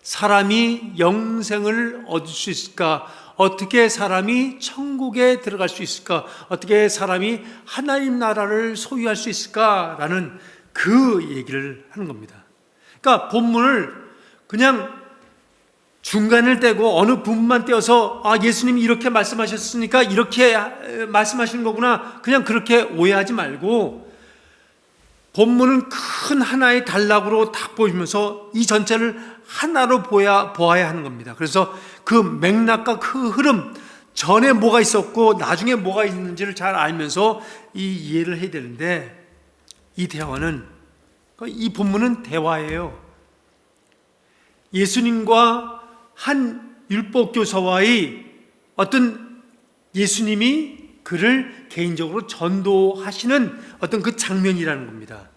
D: 사람이 영생을 얻을 수 있을까? 어떻게 사람이 천국에 들어갈 수 있을까? 어떻게 사람이 하나님 나라를 소유할 수 있을까라는 그 얘기를 하는 겁니다. 그러니까 본문을 그냥 중간을 떼고 어느 부분만 떼어서 예수님이 이렇게 말씀하셨으니까 이렇게 말씀하시는 거구나, 그냥 그렇게 오해하지 말고 본문은 큰 하나의 단락으로 딱 보시면서 이 전체를 하나로 보아야 하는 겁니다. 그래서 그 맥락과 그 흐름, 전에 뭐가 있었고 나중에 뭐가 있는지를 잘 알면서 이 이해를 해야 되는데, 이 대화는, 이 본문은 대화예요. 예수님과 한 율법교사와의 어떤, 예수님이 그를 개인적으로 전도하시는 어떤 그 장면이라는 겁니다.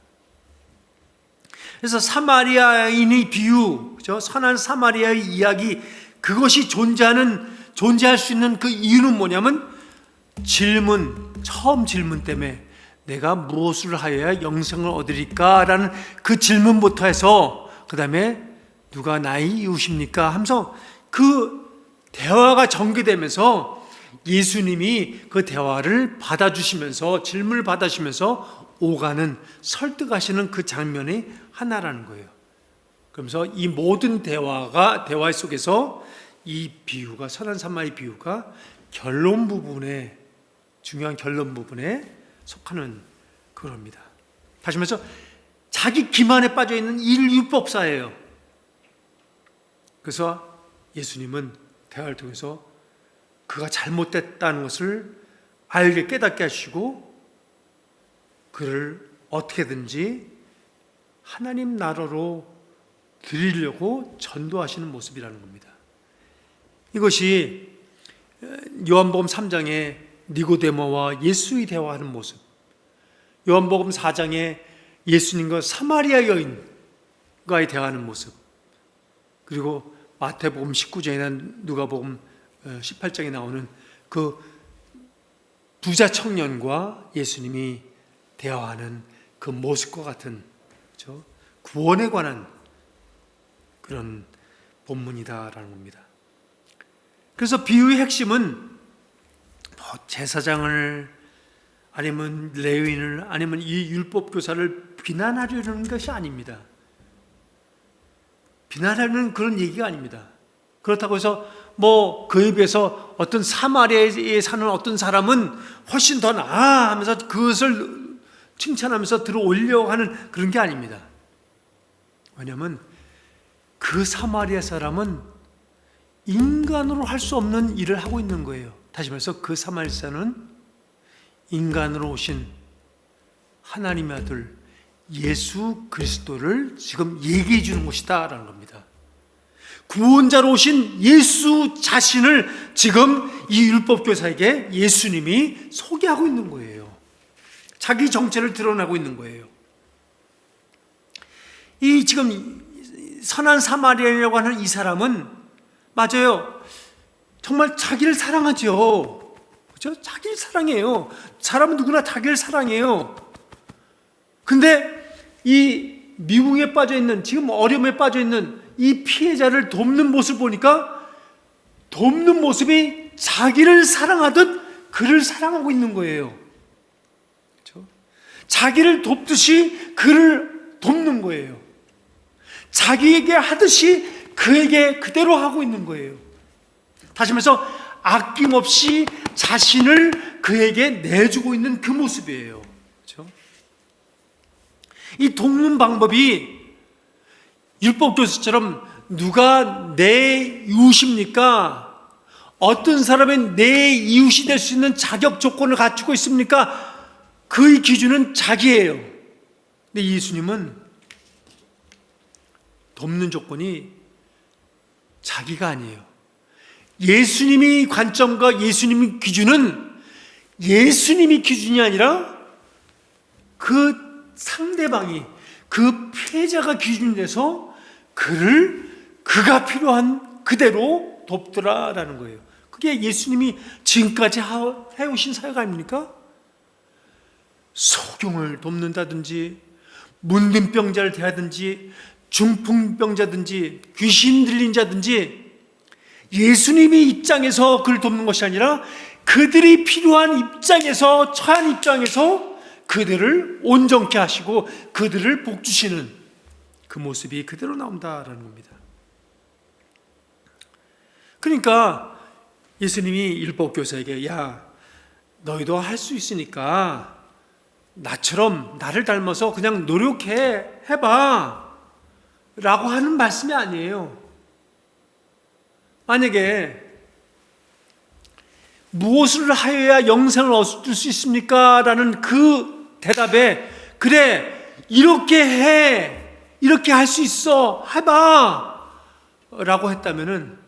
D: 그래서 사마리아인의 비유, 그죠? 선한 사마리아의 이야기, 그것이 존재할 수 있는 그 이유는 뭐냐면, 처음 질문 때문에 내가 무엇을 하여야 영생을 얻으리까? 라는 그 질문부터 해서, 그 다음에 누가 나의 이웃입니까? 하면서 그 대화가 전개되면서 예수님이 그 대화를 받아주시면서, 질문을 받아주시면서 오가는, 설득하시는 그 장면이 하나라는 거예요. 그러면서 이 모든 대화 속에서 이 비유가, 선한 사마리 비유가 결론 부분에, 중요한 결론 부분에 속하는 그겁니다. 다시 말해서 자기 기만에 빠져 있는 율법사예요. 그래서 예수님은 대화를 통해서 그가 잘못됐다는 것을 알게, 깨닫게 하시고 그를 어떻게든지 하나님 나라로 드리려고 전도하시는 모습이라는 겁니다. 이것이 요한복음 3장에 니고데모와 예수의 대화하는 모습, 요한복음 4장에 예수님과 사마리아 여인과의 대화하는 모습, 그리고 마태복음 19장이나 누가복음 18장에 나오는 그 부자 청년과 예수님이 대화하는 그 모습과 같은, 그렇죠? 구원에 관한 그런 본문이다라는 겁니다. 그래서 비유의 핵심은 제사장을, 아니면 레위인을, 아니면 이 율법교사를 비난하려는 것이 아닙니다. 비난하려는 그런 얘기가 아닙니다. 그렇다고 해서 그에 비해서 어떤 사마리아에 사는 어떤 사람은 훨씬 더 나아 하면서 그것을 칭찬하면서 들어 올려고 하는 그런 게 아닙니다. 왜냐하면 그 사마리아 사람은 인간으로 할 수 없는 일을 하고 있는 거예요. 다시 말해서 그 사마리아는 인간으로 오신 하나님의 아들 예수 그리스도를 지금 얘기해 주는 것이다라는 겁니다. 구원자로 오신 예수 자신을 지금 이 율법교사에게 예수님이 소개하고 있는 거예요. 자기 정체를 드러나고 있는 거예요. 이 지금 선한 사마리아인이라고 하는 이 사람은, 맞아요, 정말 자기를 사랑하죠. 그렇죠? 자기를 사랑해요. 사람은 누구나 자기를 사랑해요. 근데 이 미궁에 빠져 있는, 지금 어려움에 빠져 있는 이 피해자를 돕는 모습을 보니까 돕는 모습이 자기를 사랑하듯 그를 사랑하고 있는 거예요. 그렇죠? 자기를 돕듯이 그를 돕는 거예요. 자기에게 하듯이 그에게 그대로 하고 있는 거예요. 다시 말해서 아낌없이 자신을 그에게 내주고 있는 그 모습이에요. 그렇죠? 이 돕는 방법이 율법교사처럼 누가 내 이웃입니까? 어떤 사람이 내 이웃이 될 수 있는 자격 조건을 갖추고 있습니까? 그의 기준은 자기예요. 근데 예수님은 돕는 조건이 자기가 아니에요. 예수님이 관점과 예수님의 기준은 예수님이 기준이 아니라 그 상대방이, 그 피해자가 기준이 돼서 그가 필요한 그대로 돕더라라는 거예요. 그게 예수님이 지금까지 해오신 사역 아닙니까? 소경을 돕는다든지, 문둥병자를 대하든지, 중풍병자든지, 귀신 들린 자든지, 예수님이 입장에서 그를 돕는 것이 아니라 그들이 필요한 입장에서, 처한 입장에서 그들을 온전케 하시고 그들을 복주시는 그 모습이 그대로 나온다라는 겁니다. 그러니까 예수님이 율법교사에게, 야, 너희도 할 수 있으니까 나처럼 나를 닮아서 그냥 해봐 라고 하는 말씀이 아니에요. 만약에 무엇을 하여야 영생을 얻을 수 있습니까? 라는 그 대답에, 그래, 이렇게 할 수 있어, 해봐 라고 했다면은,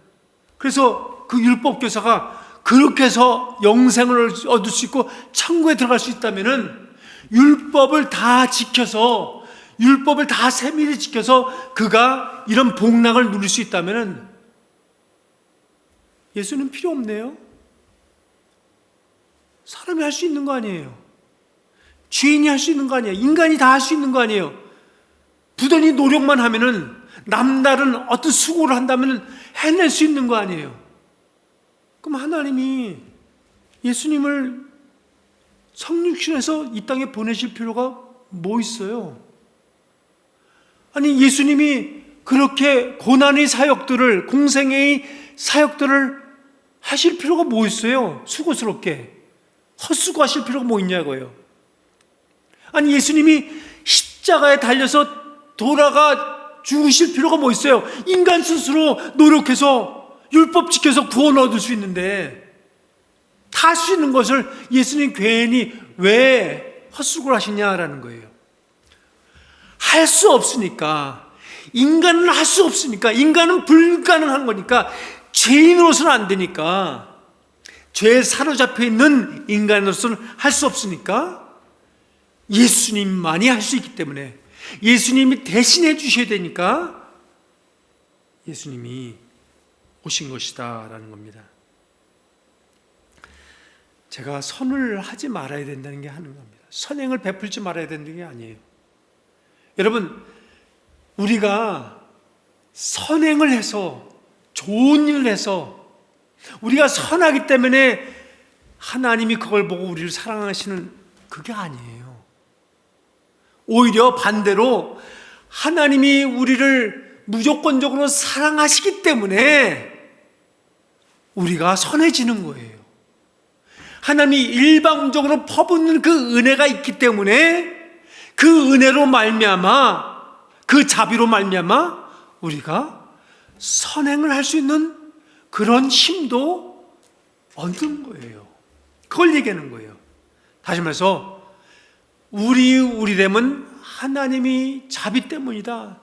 D: 그래서 그 율법교사가 그렇게 해서 영생을 얻을 수 있고 천국에 들어갈 수 있다면은, 율법을 다 지켜서, 율법을 다 세밀히 지켜서 그가 이런 복락을 누릴 수 있다면은 예수는 필요 없네요. 사람이 할 수 있는 거 아니에요. 죄인이 할 수 있는 거 아니에요. 인간이 다 할 수 있는 거 아니에요. 부단히 노력만 하면은, 남다른 어떤 수고를 한다면 해낼 수 있는 거 아니에요. 그럼 하나님이 예수님을 성육신해서 이 땅에 보내실 필요가 뭐 있어요? 아니, 예수님이 그렇게 고난의 사역들을, 공생의 사역들을 하실 필요가 뭐 있어요? 수고스럽게 헛수고하실 필요가 뭐 있냐고요. 아니, 예수님이 십자가에 달려서 돌아가 죽으실 필요가 뭐 있어요? 인간 스스로 노력해서 율법 지켜서 구원 얻을 수 있는데, 다 할 수 있는 것을 예수님 괜히 왜 헛수고를 하시냐라는 거예요. 할 수 없으니까, 인간은 할 수 없으니까, 인간은 불가능한 거니까, 죄인으로서는 안 되니까, 죄에 사로잡혀 있는 인간으로서는 할 수 없으니까 예수님만이 할 수 있기 때문에, 예수님이 대신해 주셔야 되니까 예수님이 오신 것이다 라는 겁니다. 제가 선을 하지 말아야 된다는 게 하는 겁니다. 선행을 베풀지 말아야 된다는 게 아니에요. 여러분, 우리가 선행을 해서, 좋은 일을 해서, 우리가 선하기 때문에 하나님이 그걸 보고 우리를 사랑하시는, 그게 아니에요. 오히려 반대로 하나님이 우리를 무조건적으로 사랑하시기 때문에 우리가 선해지는 거예요. 하나님이 일방적으로 퍼붓는 그 은혜가 있기 때문에, 그 은혜로 말미암아, 그 자비로 말미암아 우리가 선행을 할 수 있는 그런 힘도 얻는 거예요. 그걸 얘기하는 거예요. 다시 말해서 우리됨은 하나님이 자비 때문이다.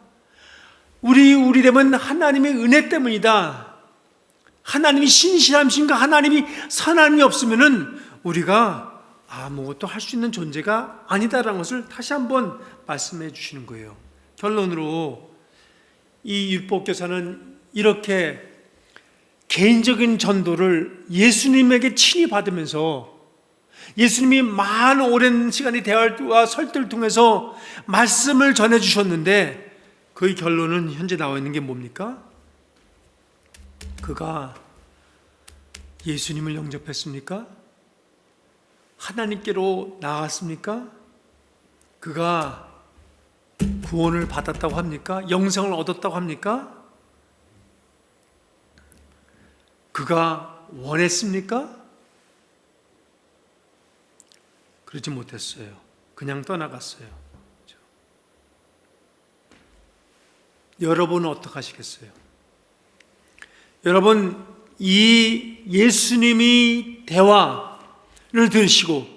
D: 우리됨은 하나님의 은혜 때문이다. 하나님이 신실하심과 하나님이 선함이 없으면은 우리가 아무것도 할 수 있는 존재가 아니다라는 것을 다시 한번 말씀해 주시는 거예요. 결론으로 이 율법교사는 이렇게 개인적인 전도를 예수님에게 친히 받으면서, 예수님이 많은 오랜 시간의 대화와 설득을 통해서 말씀을 전해 주셨는데, 그의 결론은 현재 나와 있는 게 뭡니까? 그가 예수님을 영접했습니까? 하나님께로 나아갔습니까? 그가 구원을 받았다고 합니까? 영생을 얻었다고 합니까? 그가 원했습니까? 그러지 못했어요. 그냥 떠나갔어요. 그렇죠? 여러분은 어떻게 하시겠어요? 여러분, 이 예수님이 대화를 들으시고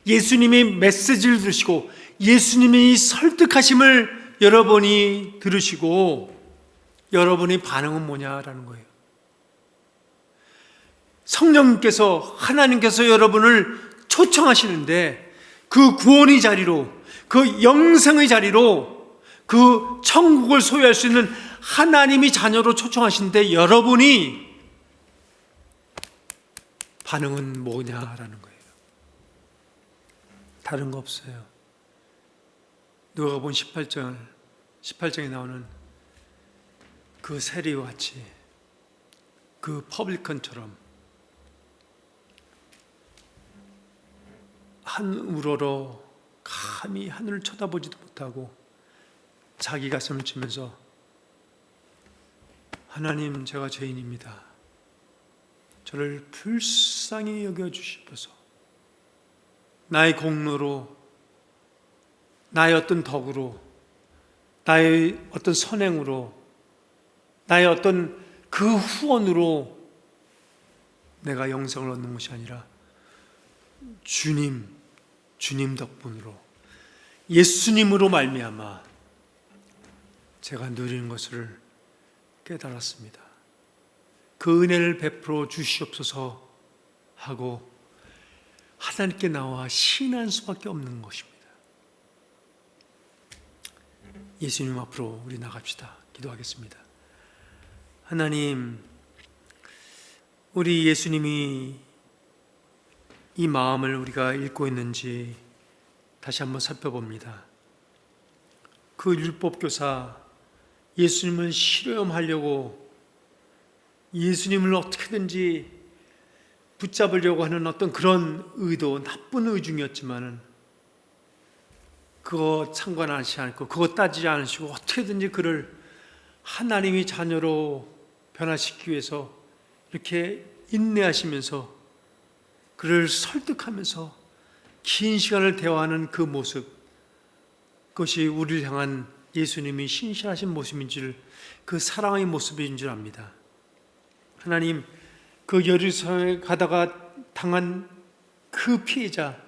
D: 예수님이 메시지를 들으시고 예수님이 설득하심을 여러분이 들으시고 여러분의 반응은 뭐냐라는 거예요. 성령께서 하나님께서 여러분을 초청하시는데 그 구원의 자리로 그 영생의 자리로 그 천국을 소유할 수 있는 하나님이 자녀로 초청하시는데 여러분이 반응은 뭐냐라는 거예요. 다른 거 없어요. 누가복음 18장에 나오는 그 세리와 같이 그 퍼블리컨처럼 한 우러러 감히 하늘을 쳐다보지도 못하고 자기 가슴을 치면서 하나님, 제가 죄인입니다. 저를 불쌍히 여겨주시옵소서. 나의 공로로, 나의 어떤 덕으로, 나의 어떤 선행으로, 나의 어떤 그 후원으로 내가 영생을 얻는 것이 아니라 주님 덕분으로 예수님으로 말미암아 제가 누리는 것을 깨달았습니다. 그 은혜를 베풀어 주시옵소서 하고 하나님께 나와 신한 수밖에 없는 것입니다. 예수님 앞으로 우리 나갑시다. 기도하겠습니다. 하나님, 우리 예수님이 이 마음을 우리가 읽고 있는지 다시 한번 살펴봅니다. 그 율법교사 예수님을 실험하려고 예수님을 어떻게든지 붙잡으려고 하는 어떤 그런 의도, 나쁜 의중이었지만은 그거 상관하지 않고 그거 따지지 않으시고 어떻게든지 그를 하나님의 자녀로 변화시키기 위해서 이렇게 인내하시면서 그를 설득하면서 긴 시간을 대화하는 그 모습, 그것이 우리를 향한 예수님이 신실하신 모습인 줄, 그 사랑의 모습인 줄 압니다. 하나님, 그 예루살렘에 가다가 당한 그 피해자,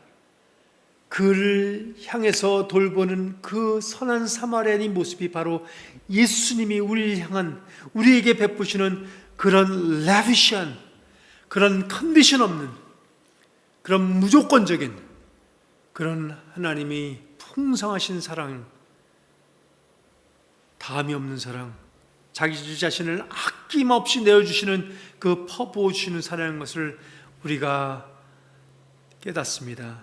D: 그를 향해서 돌보는 그 선한 사마리아인의 모습이 바로 예수님이 우리를 향한, 우리에게 베푸시는 그런 라비시한, 그런 컨디션 없는, 그런 무조건적인 그런 하나님이 풍성하신 사랑, 다함이 없는 사랑, 자기 자신을 아낌없이 내어주시는 그 퍼부어주시는 사랑인 것을 우리가 깨닫습니다.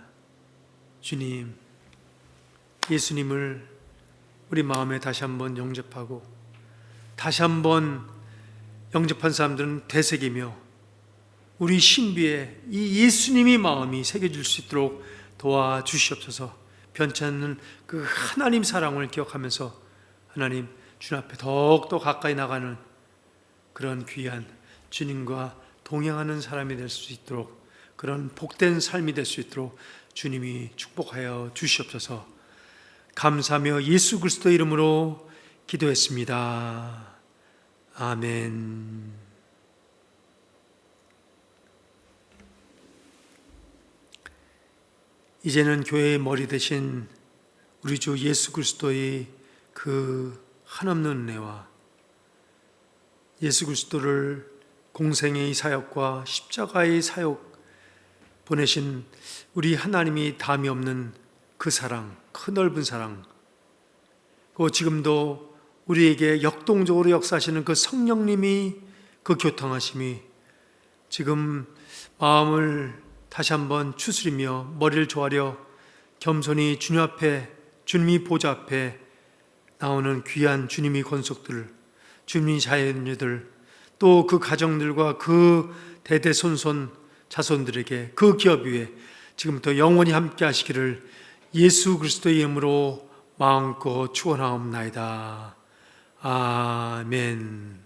D: 주님, 예수님을 우리 마음에 다시 한번 영접하고 다시 한번 영접한 사람들은 되새기며 우리 신비에 이 예수님의 마음이 새겨질 수 있도록 도와주시옵소서. 변치 않는 그 하나님 사랑을 기억하면서 하나님 주님 앞에 더욱더 가까이 나가는 그런 귀한 주님과 동행하는 사람이 될 수 있도록, 그런 복된 삶이 될 수 있도록 주님이 축복하여 주시옵소서. 감사하며 예수 그리스도 이름으로 기도했습니다. 아멘. 이제는 교회의 머리 대신 우리 주 예수 그리스도의 그 한없는 은혜와 예수 그리스도를 공생의 사역과 십자가의 사역 보내신 우리 하나님이 담이 없는 그 사랑, 그 넓은 사랑, 그 지금도 우리에게 역동적으로 역사하시는 그 성령님이 그 교통하심이 지금 마음을 다시 한번 추스리며 머리를 조아려 겸손히 주님 앞에, 주님이 보좌 앞에 나오는 귀한 주님의 권속들, 주님의 자녀들, 또 그 가정들과 그 대대손손 자손들에게 그 기업 위에 지금부터 영원히 함께 하시기를 예수 그리스도의 이름으로 마음껏 축원하옵나이다. 아멘.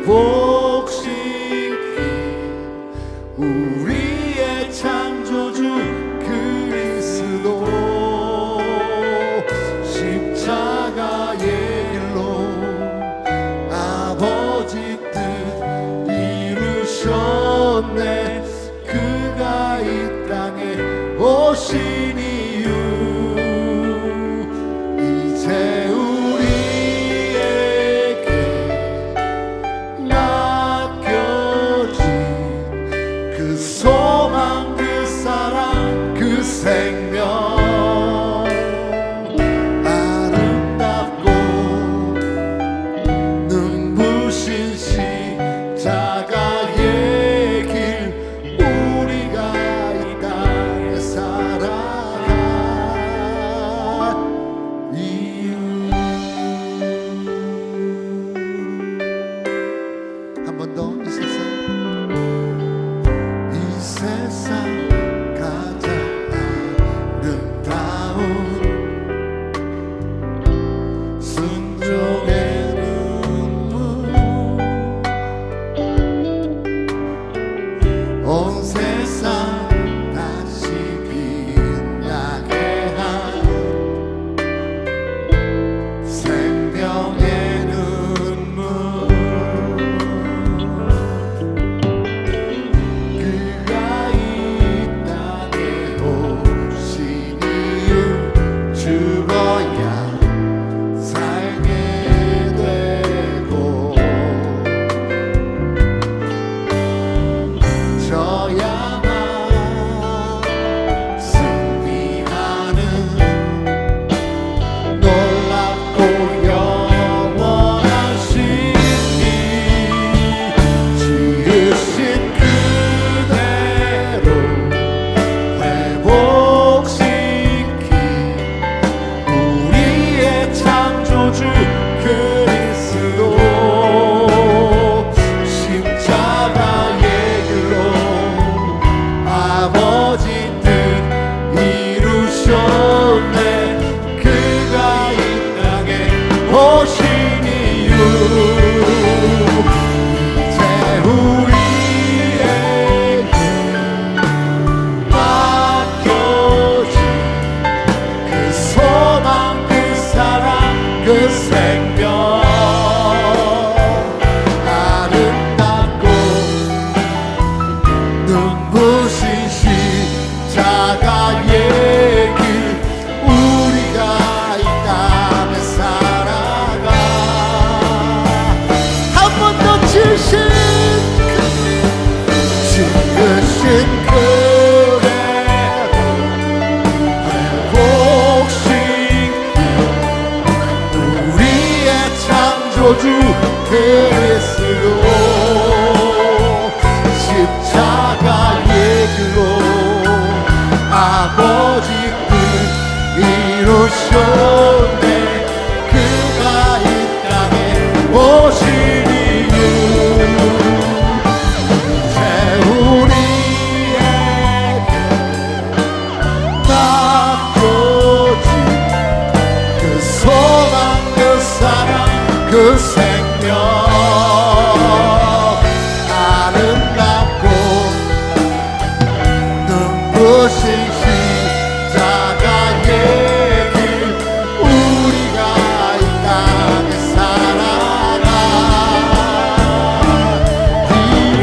B: 회복시킨 우리의 창조주 그리스도 십자가의 길로 아버지 뜻 이루셨네. 그가 이 땅에 오신 이유 이제 우리에게 맡겨진 그 소망 그 사랑 그 생명 아름답고 눈부신 십자가의 길 우리가 이 땅에 살아갈 이유. 한 번 더 이 세상 가장 아름다운 순종의 눈물 온 세상 다시 빛나게 한 생명의 눈물 그가 이 땅에 오신 이유 죽어야 살게 되고 져야만 승리하는 놀랍고 영원한 신이 지으신 그대로 회복시킨 우리의 창조주 그리스도 십자가의 길로 아버지 뜻 이루셨네. 그가 이 땅에 오신 이유 이제 우리에게 맡겨진 그 소망 그 사랑 그 생명 아름답고 눈부신 십자가의 길 우리가 이 땅에 살아가 한 번 더 지으신 그대로 회복시킨 우리의 창조주 그리스도 십자가의 길로 아버지 뜻 이루셨네. 그가 이 땅에 오신 이유 이제 우리에게 맡겨진 그 소망 그 사랑 그 생명 아름답고 눈부신 십자가의 길 우리가 이 땅에 살아갈 이유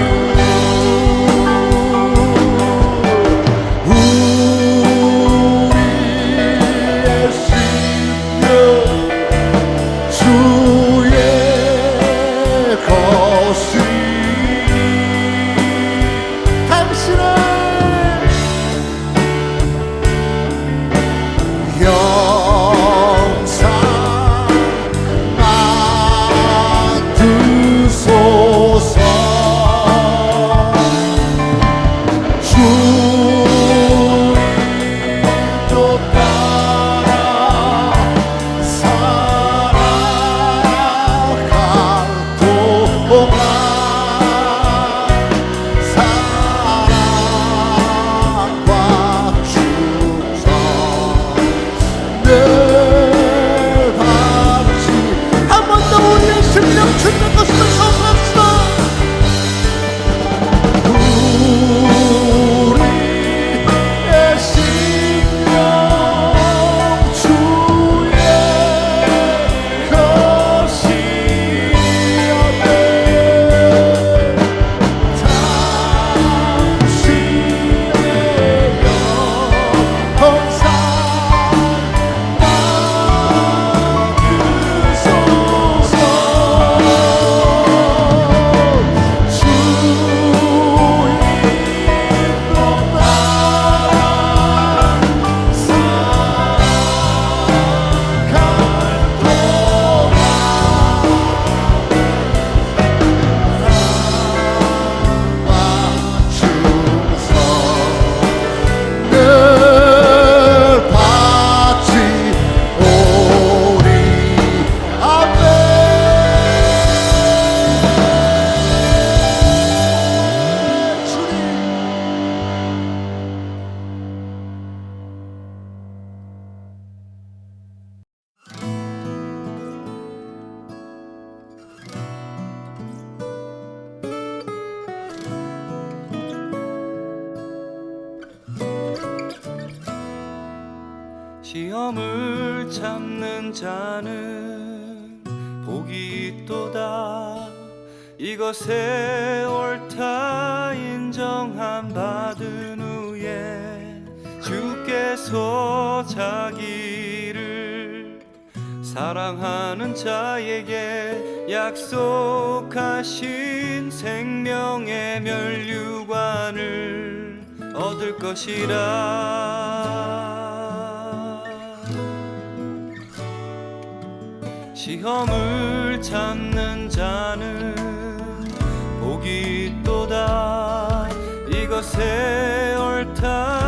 B: 우리의 심령 주의 것이니 당신을 영상 만드소서. 주님도 따라 살아갈 동안 사랑과 충성 늘 받지 한 번 더 우리의 심령 주님의 것을 선포합시다.
E: 시험을 참는 자는 복이 있도다. 이것에 옳다 인정함 받은 후에 주께서 자기를 사랑하는 자에게 약속하신 생명의 면류관을 얻을 것이라. 시험을 참는 자는 복이 있도다. 이것에 옳다